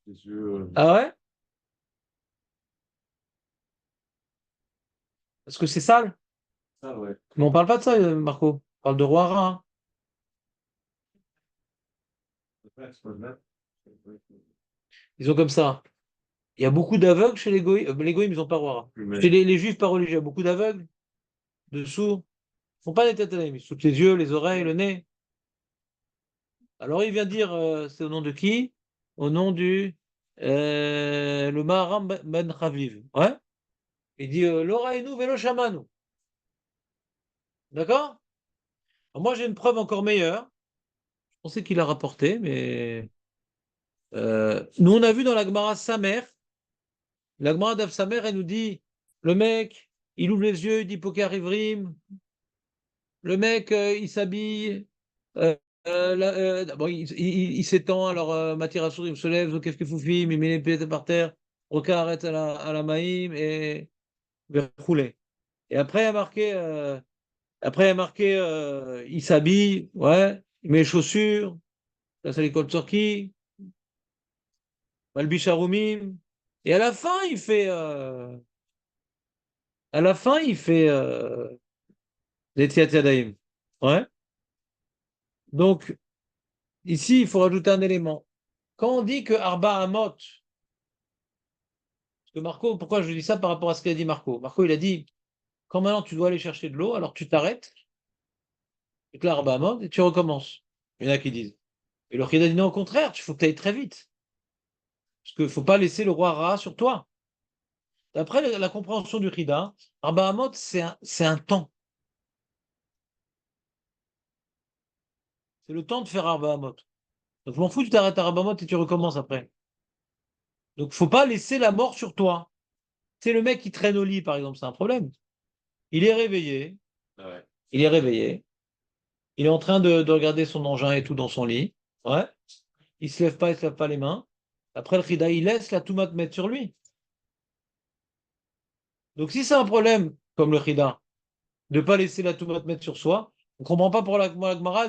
Les yeux, Ah ouais? Parce que c'est sale. Ça, ouais. Mais on parle pas de ça, Marco. On parle de roi Ra, hein. Ils ont comme ça. Il y a beaucoup d'aveugles chez les goïms. Les goïms, ils n'ont pas roi Ra. Chez les juifs pas religieux, il y a beaucoup d'aveugles, de sourds. Ils ne font pas des têtes ils se foutent les yeux, les oreilles, le nez. Alors il vient dire, c'est au nom de qui? Au nom du le Maharam Ben Chaviv. Ouais? Il dit L'oraïnou velo shamanu. D'accord? Alors, moi j'ai une preuve encore meilleure. Je pensais qu'il a rapporté, mais nous on a vu dans la Gemara Samer, la Gemara d'Av Samer, elle nous dit le mec, il ouvre les yeux, il dit Pokar Ivrim, le mec il s'habille, euh, bon, il s'étend, alors Matir Asurim se lève, qu'est-ce qu'il foufim, il met les pieds par terre, Roka arrête à la maïm et roulé. Et après, il y a marqué, il s'habille, ouais, il met les chaussures, là c'est l'école Turquie, Malbish Harumim, et à la fin, il fait les Tiat Yadayim. Ouais. Donc, ici, il faut rajouter un élément. Quand on dit que Arba Hamot, parce que Marco, pourquoi je dis ça par rapport à ce qu'a dit Marco? Marco, il a dit, quand maintenant tu dois aller chercher de l'eau, alors tu t'arrêtes, et que là, Arba Hamot, et tu recommences. Il y en a qui disent. Et le Khida dit non, au contraire, il faut que tu ailles très vite. Parce qu'il ne faut pas laisser le roi Ra sur toi. D'après la compréhension du Khida, Arba Hamot, c'est un temps. C'est le temps de faire Arba Hamot. Donc je m'en fous, tu t'arrêtes à Arba Hamot et tu recommences après. Donc il ne faut pas laisser la mort sur toi. C'est le mec qui traîne au lit, par exemple, c'est un problème. Il est réveillé, Ouais. il est réveillé, il est en train de regarder son engin et tout dans son lit. Ouais. Il se lève pas, il se lève pas les mains. Après le Khida, il laisse la tomate mettre sur lui. Donc si c'est un problème, comme le Khida, de ne pas laisser la tomate mettre sur soi, on ne comprend pas pour la Gemara,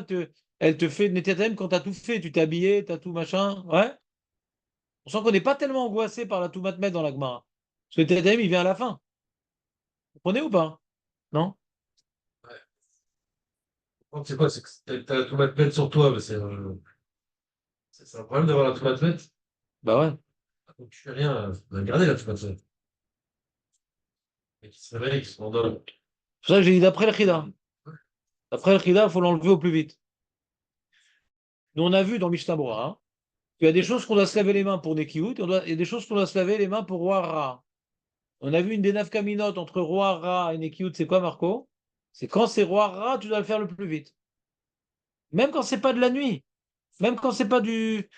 elle te fait Netiatem quand tu as tout fait, tu t'es habillé, tu as tout machin. Ouais. On sent qu'on n'est pas tellement angoissé par la tomate mettre dans la Gemara. Parce que le Netiatem, il vient à la fin. Vous comprenez ou pas? Non? Donc, c'est quoi? C'est que t'as la tomate mettre sur toi, mais c'est un problème d'avoir la tomate mettre. Bah ouais. Donc, tu fais rien, on a gardé la tomate mettre. Et qui se réveille, qui se rendort. C'est pour ça que j'ai dit d'après le Khida. D'après le Khida, il faut l'enlever au plus vite. Nous, on a vu dans Mishnah Bora, hein, qu'il y a des choses qu'on doit se laver les mains pour Nekiout, il y a des choses qu'on doit se laver les mains pour Roi Ra. On a vu une des nafkaminotes entre Roi Ra et Nekiout, c'est quoi, Marco? C'est quand c'est Roi Ra, tu dois le faire le plus vite. Même quand c'est pas de la nuit, même quand c'est pas du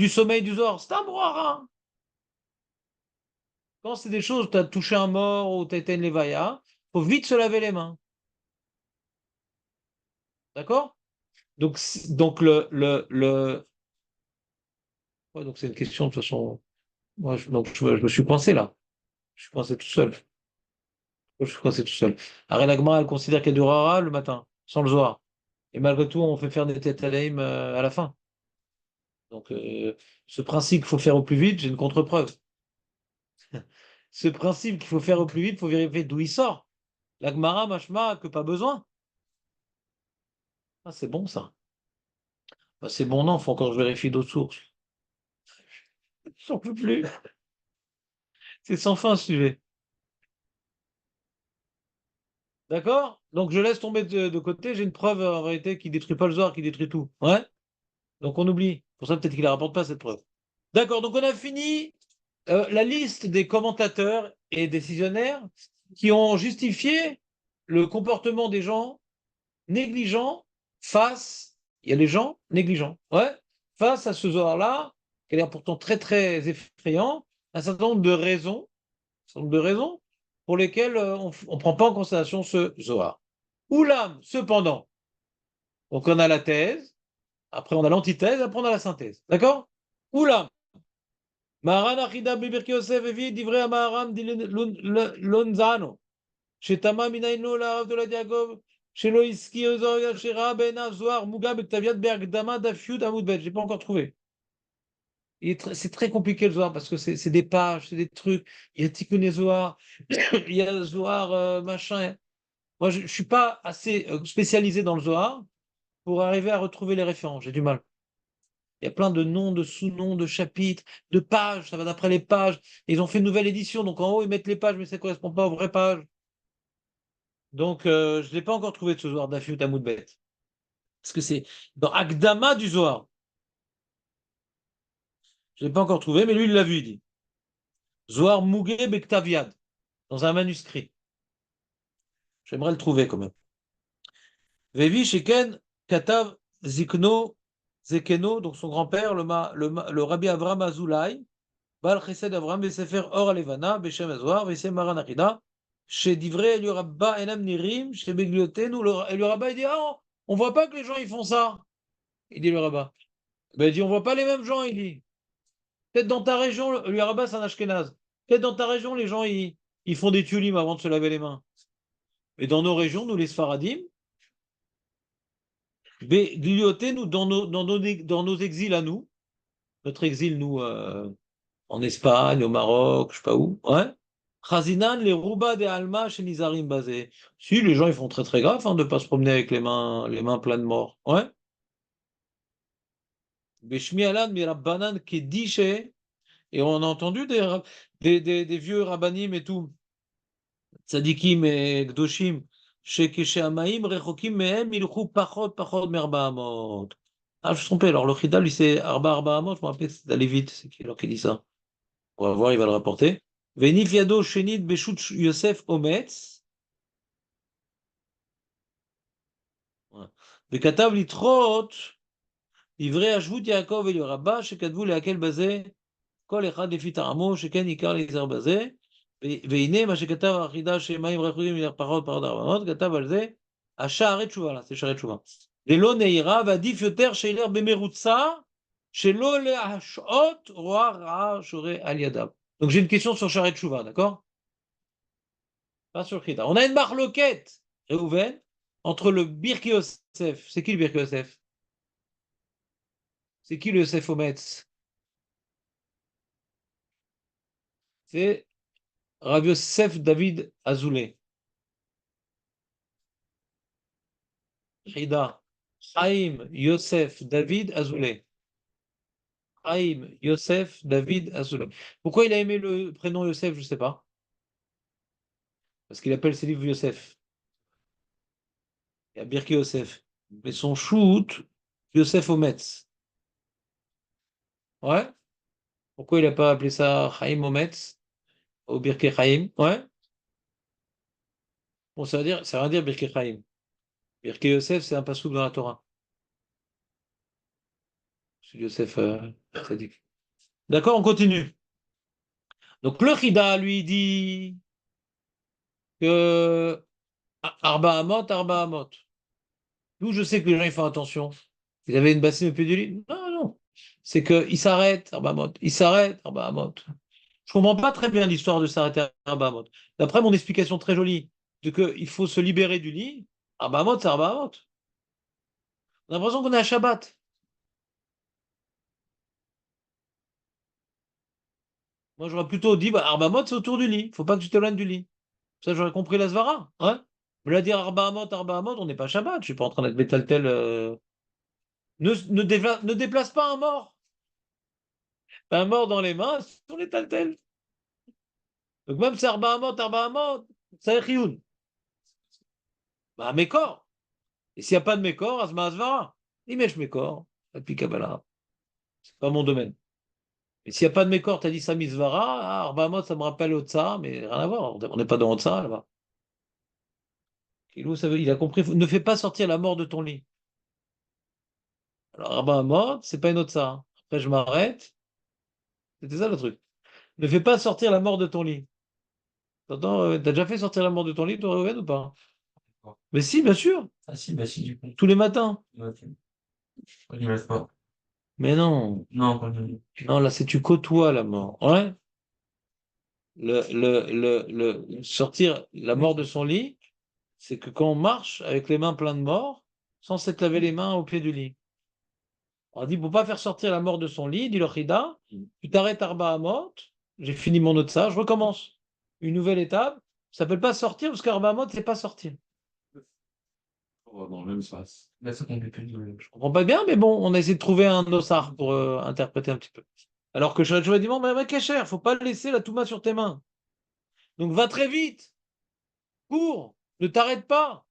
sommeil du Zohar, c'est un Roi Ra. Quand c'est des choses, tu as touché un mort ou tu as été une levaya, il faut vite se laver les mains. D'accord? Donc, ouais, donc c'est une question de toute façon. Moi, je me suis coincé là. Je suis coincé tout seul. Je suis coincé tout seul. Arrêt Lagma, elle considère qu'il y a du rara le matin, sans le Zohar. Et malgré tout, on fait faire des têtes à la fin. Donc, ce principe qu'il faut faire au plus vite, j'ai une contre-preuve. Ce principe qu'il faut faire au plus vite, il faut vérifier d'où il sort. L'Agmara, machma, que pas besoin. Ah, c'est bon ça. Bah, c'est bon, non, il faut encore que je vérifie d'autres sources. J'en peux plus. C'est sans fin ce sujet. D'accord? Donc je laisse tomber de côté. J'ai une preuve en réalité qui détruit pas le Zohar, qui détruit tout. Ouais? Donc on oublie. Pour ça, peut-être qu'il ne rapporte pas cette preuve. D'accord, donc on a fini la liste des commentateurs et décisionnaires qui ont justifié le comportement des gens négligents face. Il y a les gens négligents. Ouais? Face à ce Zohar-là, qui a l'air pourtant très très effrayant, un certain nombre de raisons certain nombre de raisons pour lesquelles on ne prend pas en considération ce Zohar. Oulam, cependant, donc on a la thèse, après on a l'antithèse, après on a la synthèse. D'accord? Oulam, Maharan Achida Bibirki Yosef Evi, divrei Maharam Lonzano, Shetama Minaino Larav de la Diagov, Shelo Iski Ozoria Shera Ben Azoar Muga Bektaviat Bergdama Dafiud Amoudbet. J'ai pas encore trouvé. C'est très compliqué le Zohar parce que c'est des pages, c'est des trucs. Il y a Tikkun Zohar, il y a Zohar machin. Moi, je ne suis pas assez spécialisé dans le Zohar pour arriver à retrouver les références. J'ai du mal. Il y a plein de noms, de sous-noms, de chapitres, de pages. Ça va d'après les pages. Ils ont fait une nouvelle édition. Donc en haut, ils mettent les pages, mais ça ne correspond pas aux vraies pages. Donc je ne l'ai pas encore trouvé de ce Zohar d'Afiut Amoudbet. Parce que c'est dans Akdama du Zohar. Je ne l'ai pas encore trouvé, mais lui, il l'a vu, il dit. Zohar Mugé Bektaviad, dans un manuscrit. J'aimerais le trouver quand même. Vevi Sheken Katav Zikno Zekeno, donc son grand-père, le rabbi Avram Azoulay, Bal Chesed Avram Besefer Or Alevana, Beshem Azoar, Vesem Maran Achida, chez Divrei Eliorabba Enam Nirim, chez Begliotenu, Eliorabba, il dit, ah, on voit pas que les gens ils font ça. Il dit le rabbin. Ben, il dit, on voit pas les mêmes gens, il dit. Peut-être dans ta région, Eliorabba c'est un Ashkenaz. Peut-être dans ta région, les gens ils font des tulim avant de se laver les mains. Mais dans nos régions, nous les Sfaradim, nous, dans nos exils à nous, notre exil, nous, en Espagne, au Maroc, je sais pas où, ouais. Chazinan, les Rouba des Alma chez Nizarim basé. Si, les gens, ils font très très grave hein, de ne pas se promener avec les mains pleines de morts. Ouais. Beshmi Alan, Mirabbanan, Kedishe, et on a entendu des vieux rabbanim et tout, tzadikim et gdoshim, Shekesheamaim, Rechokim, Mehem, Ilchou, Pachot, Pachot, Merbahamot. Ah, je me suis trompé. Alors, le Chida, lui, c'est Arba Hamot. Je me rappelle, c'est d'aller vite. C'est qui alors qui dit ça? On va voir, il va le rapporter. Venif Yado, Shenit, Beshut, Yosef, Ometz. וכתב לתחות דברי השו"ת יעקב אליהו רבה שכתבו להקל בזה כל אחד לפי טעמו שכן עיקר להיזהר בזה והנה מה שכתב החידה שמים רחוקים מן פחות פחות 400 כתב על זה השערי תשובה, זה שערי תשובה ללא נהירה ועדיף יותר שילך במרוצה שלא להשעות רוע רעה שורה על ידיו. Donc j'ai une question sur שערי תשובה, d'accord? Pas sur Chida. On a une marloquette, Réhouven, entre le Birki Yosef. C'est qui le Birki Yosef? C'est qui le Yosef Ometz? C'est Rabbi Yosef David Azoulay. Chida. Chaim Yosef David Azoulay. Chaim Yosef David Azoulay. Pourquoi il a aimé le prénom Yosef, je ne sais pas. Parce qu'il appelle ses livres Yosef. Il y a Birki Yosef. Mais son shoot, Yosef Ometz. Ouais. Pourquoi il n'a pas appelé ça Chaim Ometz? Au Birkei Chaim, ouais. Bon, ça veut rien dire Birkei Chaim. Birkei Yosef, c'est un passouk dans la Torah. C'est Yosef Tzadik. D'accord, on continue. Donc le Chida lui dit que Arba Hamot, Arba Hamot. D'où je sais que les gens ils font attention. Ils avaient une bassine au pied du lit. Non, non. C'est qu'il s'arrête, Arba Hamot. Il s'arrête, Arba Hamot. Je comprends pas très bien l'histoire de s'arrêter à Arba Amot. D'après mon explication très jolie, de que il faut se libérer du lit, Arba Amot, c'est Arba Amot. On a l'impression qu'on est à Shabbat. Moi, j'aurais plutôt dit, bah, Arba Amot, c'est autour du lit. Il faut pas que tu t'éloignes du lit. Ça, j'aurais compris la Svara. Hein? Mais là, dire Arba Amot, on n'est pas à Shabbat. Je suis pas en train d'être métaltel. Ne déplace pas un mort. Un mort dans les mains, on est taltel. Donc même si Arba Amot, ça est Chioun. Bah, mes corps. Et s'il n'y a pas de mes corps, Asma Asvara. Imèche mes corps. Et puis Kabbalah. C'est pas mon domaine. Et s'il n'y a pas de mes corps, tu as dit Samizvara, ah, Arba Amot, ça me rappelle Otsa, mais rien à voir. On n'est pas dans Otsa là-bas. Il a compris, ne fais pas sortir la mort de ton lit. Alors, Arba Amot, c'est pas une Otsa. Après, je m'arrête. C'était ça le truc. Ne fais pas sortir la mort de ton lit. T'entends, t'as déjà fait sortir la mort de ton lit, toi, Reuven, ou pas? Mais si, bien sûr, Ah si, bah si, du coup. tous les matins. Ok. Pas du mal pas. Mais non, Non, pas du mal. non, là, c'est tu côtoies la mort. Ouais. Sortir la mort de son lit, c'est que quand on marche avec les mains pleines de morts, sans s'être lavé les mains au pied du lit. On dit, pour pas faire sortir la mort de son lit, dit le Chida, tu t'arrêtes Arba Amot, j'ai fini mon autre ça, je recommence. Une nouvelle étape, ça s'appelle pas sortir, parce qu'Arba Amot, c'est pas sortir. On va dans le même sens. Là, ça compte plus. Je comprends pas bien, mais bon, on a essayé de trouver un dossard pour interpréter un petit peu. Alors que je dit, bon, mais Kécher, faut pas laisser la Touma sur tes mains. Donc va très vite, cours, ne t'arrête pas.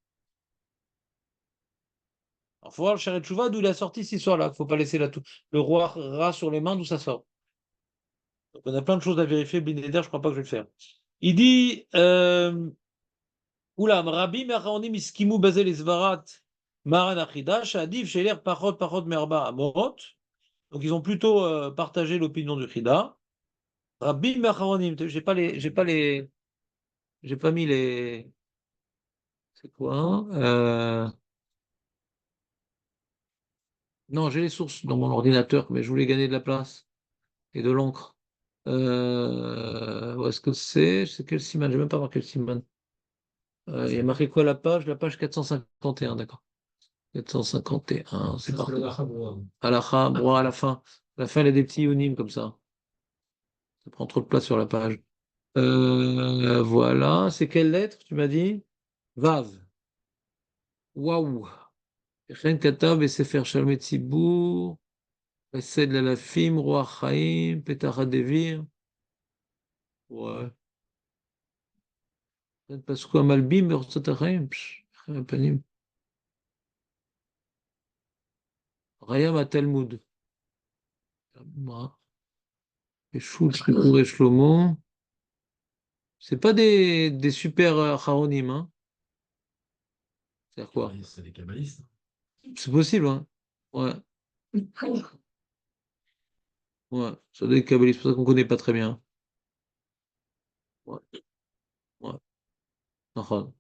Il faut voir le Sherek Chouva d'où il a sorti cette histoire-là. Il ne faut pas laisser le roi rat sur les mains d'où ça sort. Donc on a plein de choses à vérifier. Blinder, je ne crois pas que je vais le faire. Il dit Oula, Rabbi Meraonim Iskimu Bazel Isvarat Maran Achida, Shadif Sheler Pachot Merba Amorot. Donc ils ont plutôt partagé l'opinion du Chida. Rabbi Meraonim, j'ai pas mis les. C'est quoi hein Non, j'ai les sources dans mon ordinateur, mais je voulais gagner de la place et de l'encre. Où est-ce que c'est? C'est quel siman? Je vais même pas voir quel siman. Il y a marqué quoi la page? La page 451, d'accord. 451, c'est parti. Halakha, bon, à la fin. À la fin, il y a des petits unimes comme ça. Ça prend trop de place sur la page. Voilà. C'est quelle lettre, tu m'as dit? Vav. Waouh. Chen Katav et Sefer Shalmet Tzibour. Esed Lalafim, Roi Chaim, Petach Devir. Ouais. Parce quoi, Malbim, Bersot Chaim. Panim. Rayam à Talmud. Et Schultz, et Shlomo. C'est pas des super charonim, hein. C'est quoi? C'est des kabbalistes. C'est possible, hein. Ouais. Ouais. C'est des kabbalistes, c'est pour ça qu'on connaît pas très bien. Ouais. Ouais. Enfin.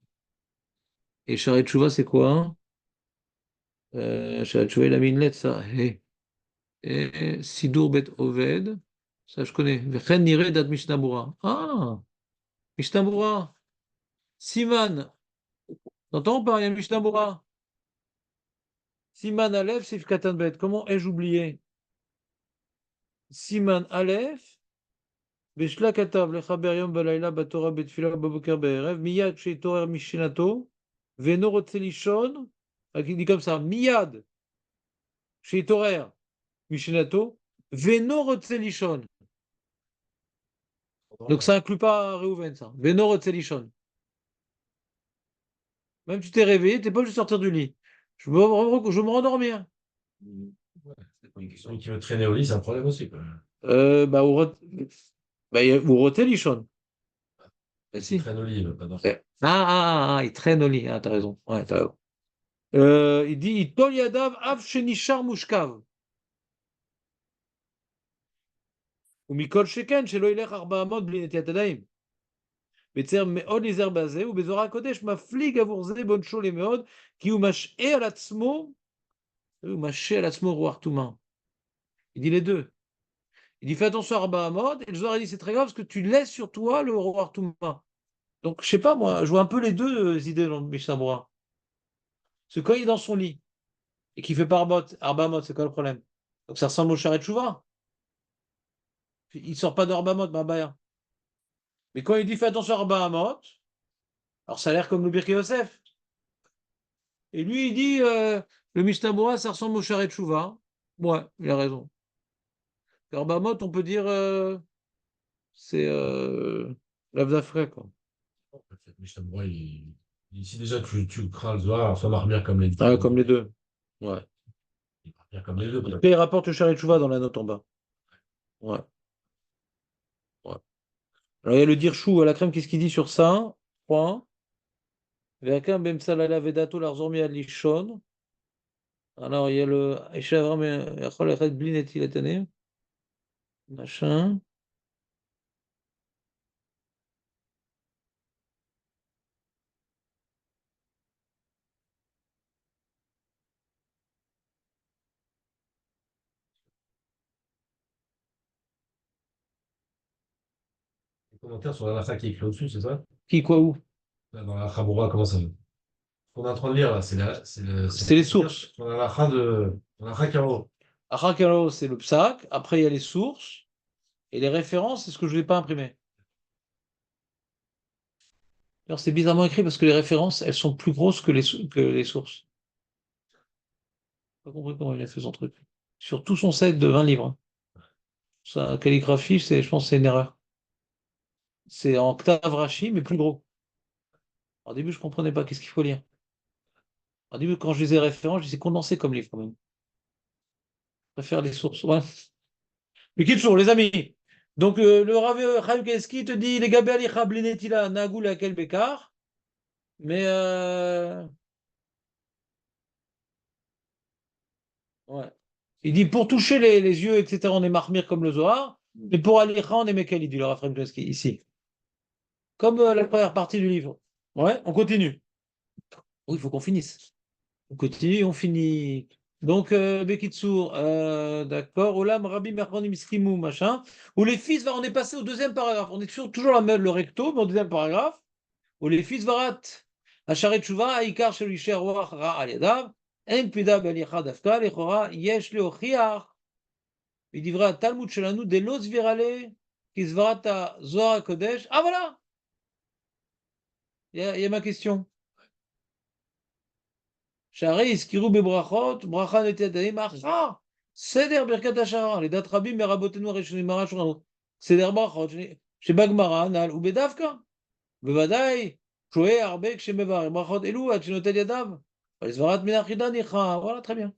Et Sharet Chouva, c'est quoi? Hein Sharet Chouva, il a mis une lettre, ça. Sidur Bet Oved. Ça, je connais. Vechen Nire Dat Mishnah. Ah! Mishnah. Siman. T'entends ou pas? Il y a Mishnah Bura. Siman Aleph, Sif Katan Bet. Comment ai-je oublié? Siman Aleph, Beshla Katav, Lechaber Yom Balayla, Batora Betfila, Baboker Be'erev, Miyad Sheitorer Mishinato, Veno Rotzelishon, il dit comme ça, Miyad Sheitorer Mishinato, Veno Rotzelishon. Donc ça inclut pas Reuven, ça. Veno Rotzelishon. Même si tu t'es réveillé, t'es pas obligé de sortir du lit. Je me rendormir. Ouais, c'est pas une question. Celui qui veut traîner au lit, c'est un problème aussi, quoi. Bah, ou Rotzelishon. Bah, Il si. traîne au lit, il veut pas dormir. Il traîne au lit. Ah, t'as raison. Ouais, t'as raison. Il dit Itol Yadav Av Shenishar Mushkav. Ou Mikol Sheken, Shelo Ilech Arba Amot Bli Netiat Yadayim. Betzer Meod Lizer Bazé, ou Bezora Kodesh Maflig Avurze Boncho Le Meod, qui ou Mashé al Atzmo, ou Mashé al Atzmo Ruach Touma. Il dit les deux. Il dit fais attention à Arba Hamot. Et le Zohar il dit c'est très grave parce que tu laisses sur toi le roi Touma. Donc, je sais pas, moi, je vois un peu les deux idées dans le Mishnah Berurah. Parce que quand il est dans son lit et qu'il fait pas Arba Hamot, c'est quoi le problème? Donc, ça ressemble au Sharet Chouva. Il sort pas de Arba Hamot, ma baya. Mais quand il dit fais attention à Arba Hamot, alors ça a l'air comme le Birkei Yosef. Et lui, il dit le Mishnah Berurah, ça ressemble au Sharet Chouva. Ouais, il a raison. Arba Hamot, on peut dire c'est l'Avdafré, quoi. Mais je t'avoue, si déjà tu crains le Zohar, ça marche bien comme les deux. Ah, comme les deux. Ouais. Il marche bien comme les deux. Après, il rapporte le Sharet Chouva dans la note en bas. Ouais. Ouais. Alors, il y a le Dirchou à la crème, qu'est-ce qu'il dit sur ça? 3. Ve'akam b'emsalala vedato l'arzormi al-lishon. Alors, il y a le Aisha Avram Yachol Echad Bli Netilat Tanim. Machin. Les commentaires sur la lacha qui est écrit au-dessus, c'est ça? Qui, quoi, où? Là, dans la Chaboura, comment ça va? Ce qu'on est en train de lire, là, C'est les sources. sur la lacha dans la lacha qui est en haut. Achakalo, c'est le psak. Après, il y a les sources. Et les références, c'est ce que je ne vais pas imprimer. Alors, c'est bizarrement écrit parce que les références, elles sont plus grosses que les sources. Pas compris comment il a fait son truc. Sur tout son set de 20 livres, hein. Sa calligraphie, je pense que c'est une erreur. C'est en octave Rashi, mais plus gros. Au début, je ne comprenais pas qu'est-ce qu'il faut lire. Au début, quand je lisais références, je disais condensé comme livre quand même. Je préfère les sources. Ouais. Mais qui toujours, les amis. Donc, le Rav Chaim Keski te dit les Gabé Ali Chablinetila Nagou laquelle Bekar. Mais ouais. Il dit pour toucher les yeux, etc., on est marmire comme le Zohar. Mais pour Alicha, on est Mekel, il dit le Rav Chaim Keski ici. Comme la première partie du livre. Ouais, on continue. Oui, il faut qu'on finisse. On continue, on finit. Donc, Bekitsour, d'accord. Olam, Rabbi, Merchani, Miskimou, machin. Où les fils, on est passé au deuxième paragraphe. On est toujours la même, le recto, mais au deuxième paragraphe. Où les fils varat, Acharet Shuva, Aikar, Shelisher, Roach, Ra, Aliadav, En Pida, Belicha, Dafka, Lechora, Yesh, Leochiach. Il dit vrai, Talmud Shelanu, Delos Virale, Kisvarata, Zohar Kodesh. Ah voilà! Il y a ma question. שהרי הזכירו בברכות, ברכה נטילת ידיים, אחר סדר ברכת השחר, לדעת רבים מרבותינו הראשונים, הרע שלנו, סדר ברכות שבגמרא הנ"ל ובדווקא, בוודאי שוהה הרבה כשמברך ברכות אלו עד שנוטל ידיו, אבל סברת מן החידה ניחא, voilà, très bien.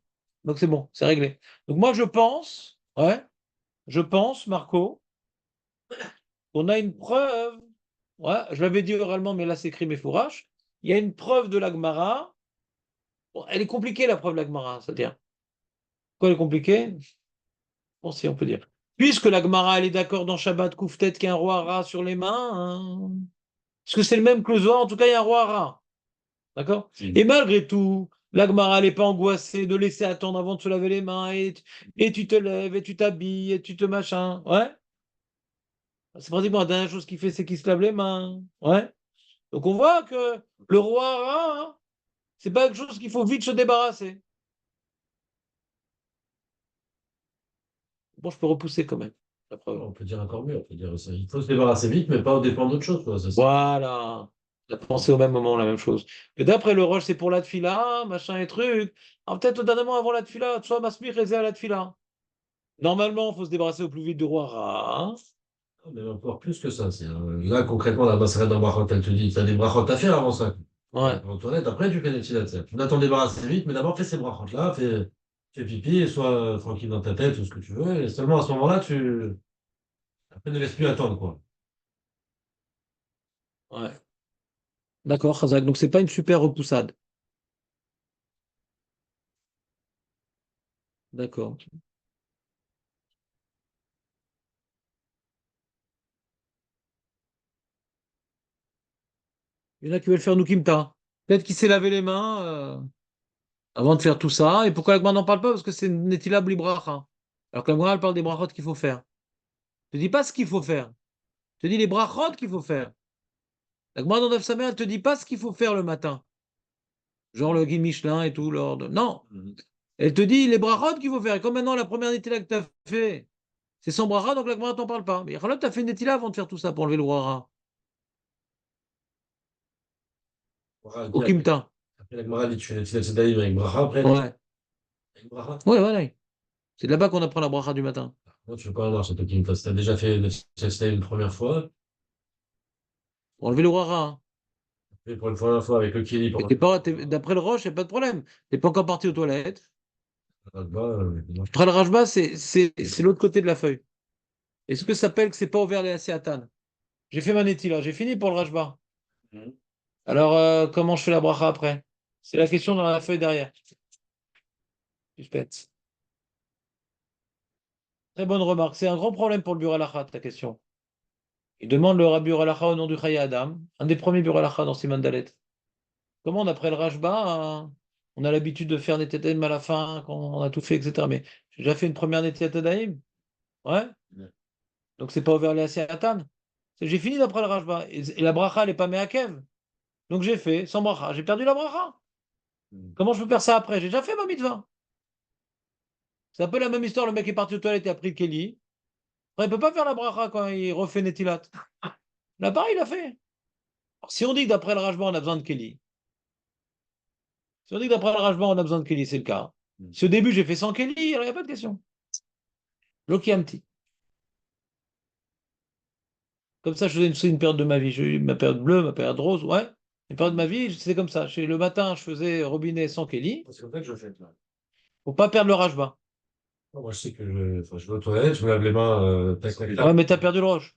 Donc c'est bon, c'est réglé. Donc moi je pense, Marco, qu'on a une preuve, ouais, je l'avais dit oralement, mais là c'est écrit mes fourraches, il y a une preuve de la Gemara. Bon, elle est compliquée la preuve de la Gemara, c'est-à-dire. Pourquoi elle est compliquée? Bon, si on peut dire. Puisque la Gemara, elle est d'accord dans Shabbat Kouftet qu'il y a un roi rat sur les mains, hein. Parce que c'est le même que le Zohar, en tout cas, il y a un roi rat. D'accord? Et malgré tout, la Gemara, elle n'est pas angoissée de laisser attendre avant de se laver les mains, et tu te lèves, et tu t'habilles, et tu te machin. Ouais? C'est pratiquement la dernière chose qu'il fait, c'est qu'il se lave les mains. Ouais? Donc on voit que le roi rat, hein, c'est pas quelque chose qu'il faut vite se débarrasser. Bon, je peux repousser quand même la preuve. On peut dire encore mieux, on peut dire ça. Il faut se débarrasser vite, mais pas au dépend d'autre chose, quoi. Voilà. On a pensé au même moment la même chose. Que d'après le Roche, c'est pour la tfila, machin et truc. Alors peut-être au dernier moment avant la tfila, soit masmi réservé à la tfila. Normalement, il faut se débarrasser au plus vite de roi rat, hein. Mais encore plus que ça. Là, concrètement, la Maseret d'un brachot, elle te dit, tu as des brachot à faire avant ça. Ouais. En toilette, après, tu fais des tilates. Tu dois t'en débarrasser vite, mais d'abord, fais ces brachot-là, fais pipi, et sois tranquille dans ta tête, ou ce que tu veux. Et seulement à ce moment-là, après, ne laisse plus attendre, quoi. Ouais. D'accord, Khazak. Donc c'est pas une super repoussade. D'accord. Il y en a qui veulent faire Nukimta. Peut-être qu'il s'est lavé les mains avant de faire tout ça. Et pourquoi la Gemara n'en parle pas? Parce que c'est Netila Blibracha. Alors que la Gemara, elle parle des brachot qu'il faut faire. Je te dis pas ce qu'il faut faire. Je te dis les brachot qu'il faut faire. La Gemara dans Daf Samer, elle te dit pas ce qu'il faut faire le matin. Genre le guide Michelin et tout, l'ordre. Non. Elle te dit les brachot qu'il faut faire. Et comme maintenant, la première netila que tu as fait, c'est sans bracha, donc la Gemara t'en parle pas. Mais tu as fait une netila avant de faire tout ça pour enlever le roi au Kimta. Après la Gemara dit tu fais le Tzilat Sedaïm avec Bracha, après Ouais. avec Bracha. Ouais, voilà. C'est de là-bas qu'on apprend la bracha du matin. Moi, tu fais pas un marche, c'est Kim. Si t'as déjà fait le Tzilat Sedaïm une première fois, Pour enlever le roi. et pour une première fois avec le Kili, Mais d'après le Roche, il n'y a pas de problème. Tu n'es pas encore parti aux toilettes. Après le Rajba, c'est l'autre côté de la feuille. Est-ce que ça s'appelle que c'est pas ouvert les Asiatan? J'ai fait ma netila, j'ai fini pour le Rajba. Alors, comment je fais la bracha après? C'est la question dans la feuille derrière. Suspense. Très bonne remarque. C'est un grand problème pour le Bureau Halakha, ta question. Il demande le Rabbi Halakha au nom du Chaya Adam, un des premiers Bureau Halakha dans Siman Dalet. Comment, d'après le Rajba, on a l'habitude de faire Netetaim à la fin, quand on a tout fait, etc. Mais j'ai déjà fait une première Netetaim. Ouais. Donc, c'est pas ouvert les Asiatan. J'ai fini d'après le Rajba. Et la bracha, elle n'est pas meakev. Donc, j'ai fait sans bracha. J'ai perdu la bracha. Comment je peux faire ça après? J'ai déjà fait ma mitzvah. C'est un peu la même histoire. Le mec est parti aux toilettes et a pris le Kelly. Après, il ne peut pas faire la bracha quand il refait Netilat. Là, pareil, il a fait. Alors, si on dit que d'après le Rajba, on a besoin de Kelly. Si on dit que d'après le Rajba, on a besoin de Kelly, c'est le cas. Si au début, j'ai fait sans Kelly, alors il n'y a pas de question. Lokiamti. Comme ça, je faisais une période de ma vie. J'ai eu ma période bleue, ma période rose. Ouais. Une période de ma vie, c'est comme ça. Le matin, je faisais robinet sans Kelly. C'est comme ça que je fais. Là. Faut pas perdre le Rajba. Moi, je sais que je vais aux toilettes, je me lave les mains, tac, tac, tac. Ouais, mais t'as perdu le roche.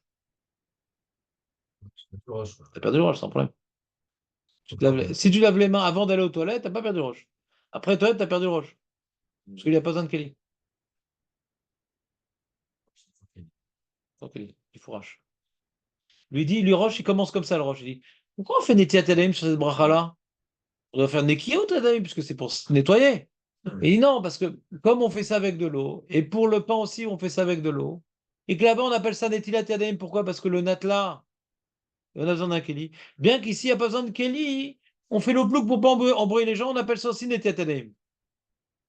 Roche. T'as perdu le roche, sans problème. Si tu laves les mains avant d'aller aux toilettes, t'as pas perdu le roche. Après les toilettes, t'as perdu le roche. Parce qu'il n'y a pas besoin de Kelly. Sans Kelly, il fourrache. Lui, Roche, il commence comme ça, le Roche. Il dit pourquoi on fait Netiat Yadayim sur cette bracha-là? On doit faire Nekiyot Yadayim, puisque c'est pour se nettoyer. Et il dit non, parce que comme on fait ça avec de l'eau, et pour le pain aussi, on fait ça avec de l'eau, et que là-bas, on appelle ça Netilat Yadayim. Pourquoi? Parce que le natla, on a besoin d'un Kelly. Bien qu'ici, il n'y a pas besoin de Kelly, on fait l'eau plouk pour pas embrouiller les gens, on appelle ça aussi Netiat Yadayim.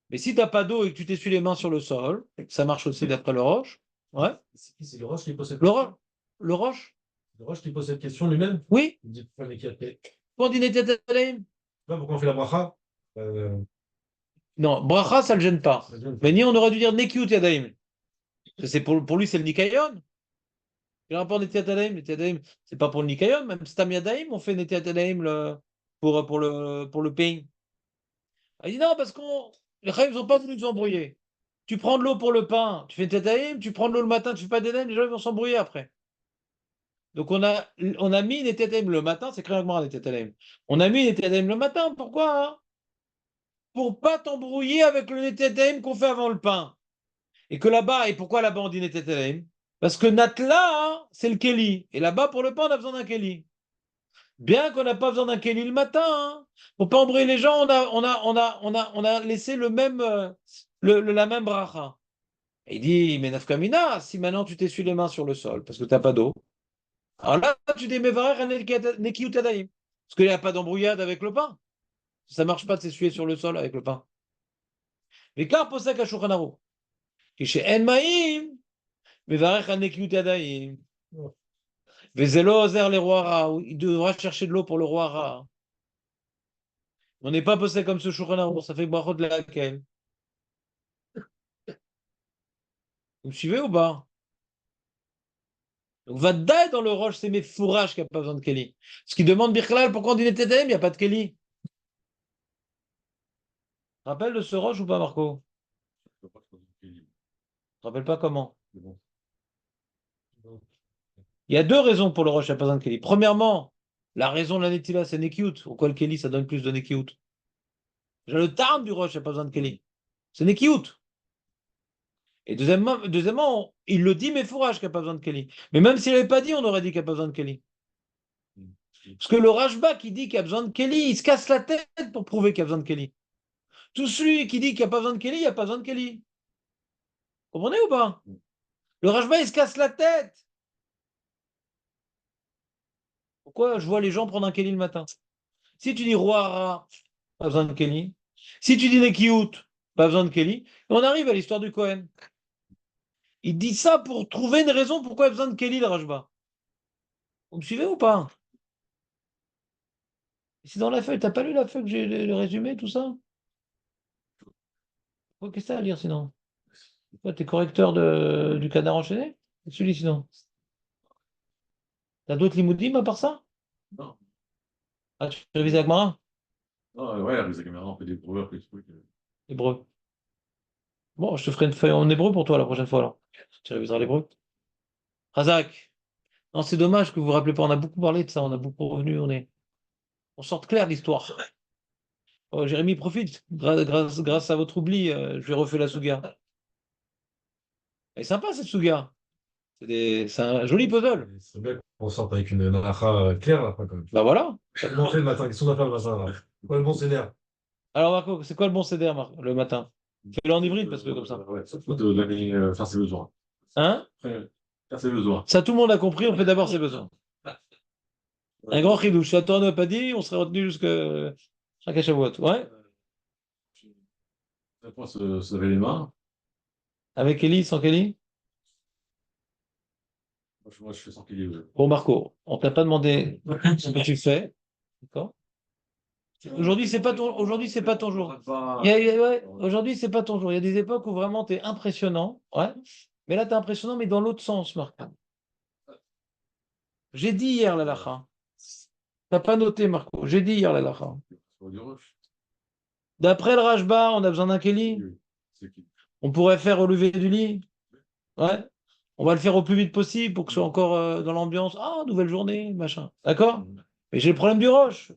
Mais si tu n'as pas d'eau et que tu t'essuies les mains sur le sol, ça marche aussi d'après le Roche. Ouais. C'est le Roche qui pose cette Le, question. le Roche? Le Roche qui pose cette question lui-même. Oui. Il dit pourquoi les kiatés. Pourquoi on dit Netiat Yadayim? Pourquoi on fait la bracha Non, bracha, ça ne le gêne pas. Mais ni on aurait dû dire Nekiut Yadayim. C'est pour lui, c'est le Nikayon. Le rapport Netiat Yadayim, c'est pas pour le Nikayon, même Stam Yadayim, on fait Netiat Yadayim pour le pain. Il dit non, parce qu'on les Chaïms n'ont pas voulu nous embrouiller. Tu prends de l'eau pour le pain, tu fais Netiat Yadayim, tu prends de l'eau le matin, tu fais pas d'Yadayim, les gens ils vont s'embrouiller après. Donc on a mis Netiat Yadayim le matin, c'est créé un Netiat Yadayim. On a mis Netiat Yadayim le matin, pourquoi hein? Pour pas t'embrouiller avec le Netiat Yadayim qu'on fait avant le pain. Et que là-bas, et pourquoi là-bas on dit Netiat Yadayim? Parce que Natla, hein, c'est le Kelly. Et là-bas, pour le pain, on a besoin d'un Kelly. Bien qu'on n'a pas besoin d'un Kelly le matin, hein. Pour pas embrouiller les gens, on a laissé la même bracha. Et il dit, mais Nafkamina, si maintenant tu t'essuies les mains sur le sol, parce que tu n'as pas d'eau, alors là, tu dis, mais Neki Utadaim. Parce qu'il n'y a pas d'embrouillade avec le pain. Ça ne marche pas de s'essuyer sur le sol avec le pain. Mais car posek à Shulchan Aruch. Qui chez Enmaïm, mais Varech Neki Utadaim. Vezelo ozer les rois rats. Il devra chercher de l'eau pour le roi rat. On n'est pas posé comme ce Shulchan Aruch, ça fait brachot de laquelle. Vous me suivez ou pas? Donc, Vadaï dans le roche, c'est mes fourrages qui n'a pas besoin de Kelly. Ce qui demande Birklal, pourquoi on dit Netetem, il n'y a pas de Kelly. Rappelle de ce roche ou pas, Marco? Tu te rappelles pas comment? Il y a deux raisons pour le roche, il n'y a pas besoin de Kelly. Premièrement, la raison de la Netila, c'est Nekiut. Pourquoi le Kelly, ça donne plus de Nekiut? Déjà, le tarn du roche, il n'y a pas besoin de Kelly. C'est Nekiut. Et deuxièmement, il le dit, mais fourrage qui n'a pas besoin de Kelly. Mais même s'il n'avait pas dit, on aurait dit qu'il n'y a pas besoin de Kelly. Parce que le Rashba qui dit qu'il y a besoin de Kelly, il se casse la tête pour prouver qu'il y a besoin de Kelly. Tout celui qui dit qu'il n'y a pas besoin de Kelly, il n'y a pas besoin de Kelly. Vous comprenez ou pas? Le Rajba, il se casse la tête. Pourquoi je vois les gens prendre un Kéli le matin? Si tu dis Roi Ra, pas besoin de Kéli. Si tu dis Nekiout, pas besoin de Kéli. Et on arrive à l'histoire du Cohen. Il dit ça pour trouver une raison pourquoi il a besoin de Kéli, le Rajba. Vous me suivez ou pas? C'est dans la feuille. T'as pas lu la feuille que j'ai le résumé, tout ça? Qu'est-ce que t'as à lire sinon? Toi, t'es correcteur du canard enchaîné? C'est celui sinon. T'as d'autres limoudim à part ça? Non, Ah, tu révises avec Marin? non, ouais, avec les caméras, on fait des proueurs, des trucs. Hébreu. Bon, je te ferai une feuille en hébreu pour toi la prochaine fois alors. Tu réviseras l'hébreu. Razak. Non, c'est dommage que vous vous rappelez pas. On a beaucoup parlé de ça, on a beaucoup revenu, on sort clair de l'histoire. Oh, Jérémy, profite. Grâce à votre oubli, je vais refaire la Souga. Elle est sympa cette Souga. C'est un joli puzzle. C'est bien qu'on sorte avec une naracha claire après, quand même. Bah voilà. Comment on fait le matin? Qu'est-ce qu'on doit faire le matin, là? C'est quoi le bon CDR? Alors Marco, c'est quoi le bon CDR le matin? Fais-le en hybride parce que comme ça. Ouais, sauf de l'année, faire ses besoins. Hein? Après, faire ses besoins. Ça, tout le monde a compris, on fait d'abord ses besoins. Un grand chidouche. La Torah n'a pas dit, on serait retenu jusqu'à Shavuot. Ouais? Après, se laver les mains. Avec Kelly, sans Kelly? Moi, je fais sans qu'il y ait. Bon, Marco, on t'a pas demandé ce que tu fais. D'accord? Aujourd'hui, c'est pas ton jour. Ouais, aujourd'hui, c'est pas ton jour. Il y a des époques où vraiment tu es impressionnant. Ouais. Mais là, tu es impressionnant, mais dans l'autre sens, Marc. J'ai dit hier la lacha. T'as pas noté, Marco. J'ai dit hier la lacha. Sur du rush. D'après le Rashba, on a besoin d'un Kelly. Oui, c'est qui? On pourrait faire au lever du lit. Ouais. On va le faire au plus vite possible pour que ce soit encore dans l'ambiance. Ah, nouvelle journée, machin. D'accord? Mais j'ai le problème du roche.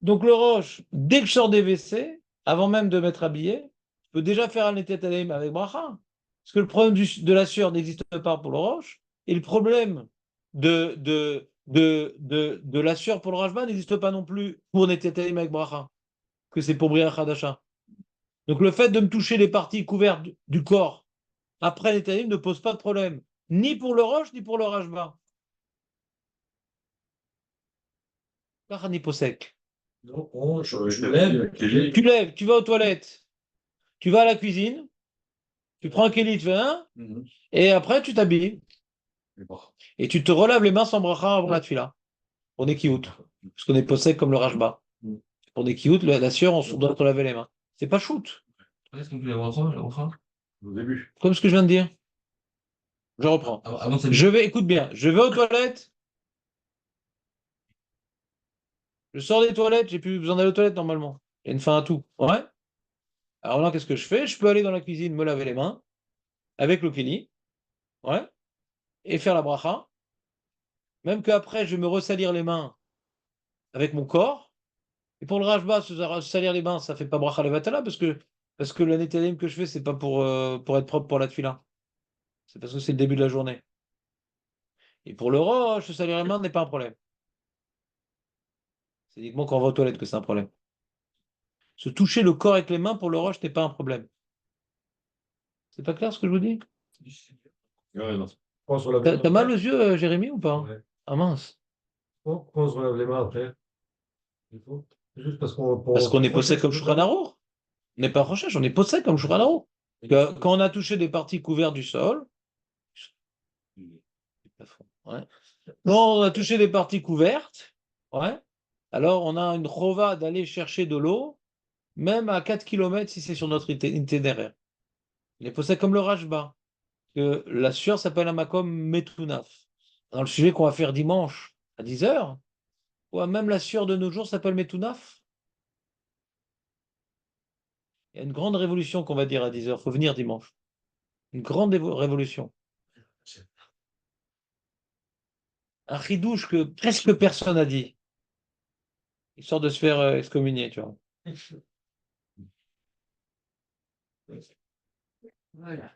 Donc le roche, dès que je sors des WC, avant même de m'être habillé, je peux déjà faire un Netethalim avec bracha. Parce que le problème de la sueur n'existe pas pour le roche, et le problème de la sueur pour le rajba n'existe pas non plus pour Netethalim avec bracha, que c'est pour Briach Hadasha. Donc le fait de me toucher les parties couvertes du corps après Netethalim ne pose pas de problème, ni pour le roche, ni pour le rajba. Car ni sec. Donc, je Je lève. Tu lèves, tu vas aux toilettes, tu vas à la cuisine, tu prends un kéli, tu fais un, et après tu t'habilles. Et tu te relaves les mains sans bracha avant la tefila. On est kiout. Parce qu'on est possède comme le rajba. On est kiout, la sueur, on doit te laver les mains. C'est pas shoot. Est-ce qu'on peut l'avoir ça, la bracha? Au début. Comme ce que je viens de dire. Je reprends. Avant de Écoute bien, je vais aux toilettes. Je sors des toilettes, j'ai plus besoin d'aller aux toilettes normalement. Il y a une fin à tout. Ouais. Alors là, qu'est-ce que je fais? Je peux aller dans la cuisine, me laver les mains avec le keli. Ouais. Et faire la bracha. Même qu'après, je vais me ressalir les mains avec mon corps. Et pour le rajba, se salir les mains, ça fait pas bracha levatala parce que la nettoying que je fais, c'est pas pour être propre pour la tefila. C'est parce que c'est le début de la journée. Et pour le roche, se salir les mains n'est pas un problème. C'est uniquement quand on va aux toilettes que c'est un problème. Se toucher le corps avec les mains pour le roche n'est pas un problème. C'est pas clair ce que je vous dis? Ouais, non. On se relève les mains T'as mal après. aux yeux, Jérémy, ou pas? Ouais. Ah mince. Pourquoi on se relève les mains après? Il faut. C'est juste parce Parce qu'on est pour possède comme Shulchan Aruch. On n'est pas recherche, on est possède comme Shulchan Aruch. Quand on a touché des parties couvertes du sol, ouais. Quand on a touché des parties couvertes, ouais, alors on a une chova d'aller chercher de l'eau, même à 4 km si c'est sur notre itinéraire. Il est possible comme le Rajba, que la sueur s'appelle un makom metunaf. Dans le sujet qu'on va faire dimanche à 10h, ouais, même la sueur de nos jours s'appelle metunaf. Il y a une grande révolution qu'on va dire à 10h, il faut venir dimanche. Une grande révolution. Un chidouche que presque personne n'a dit, histoire de se faire excommunier, tu vois. Voilà.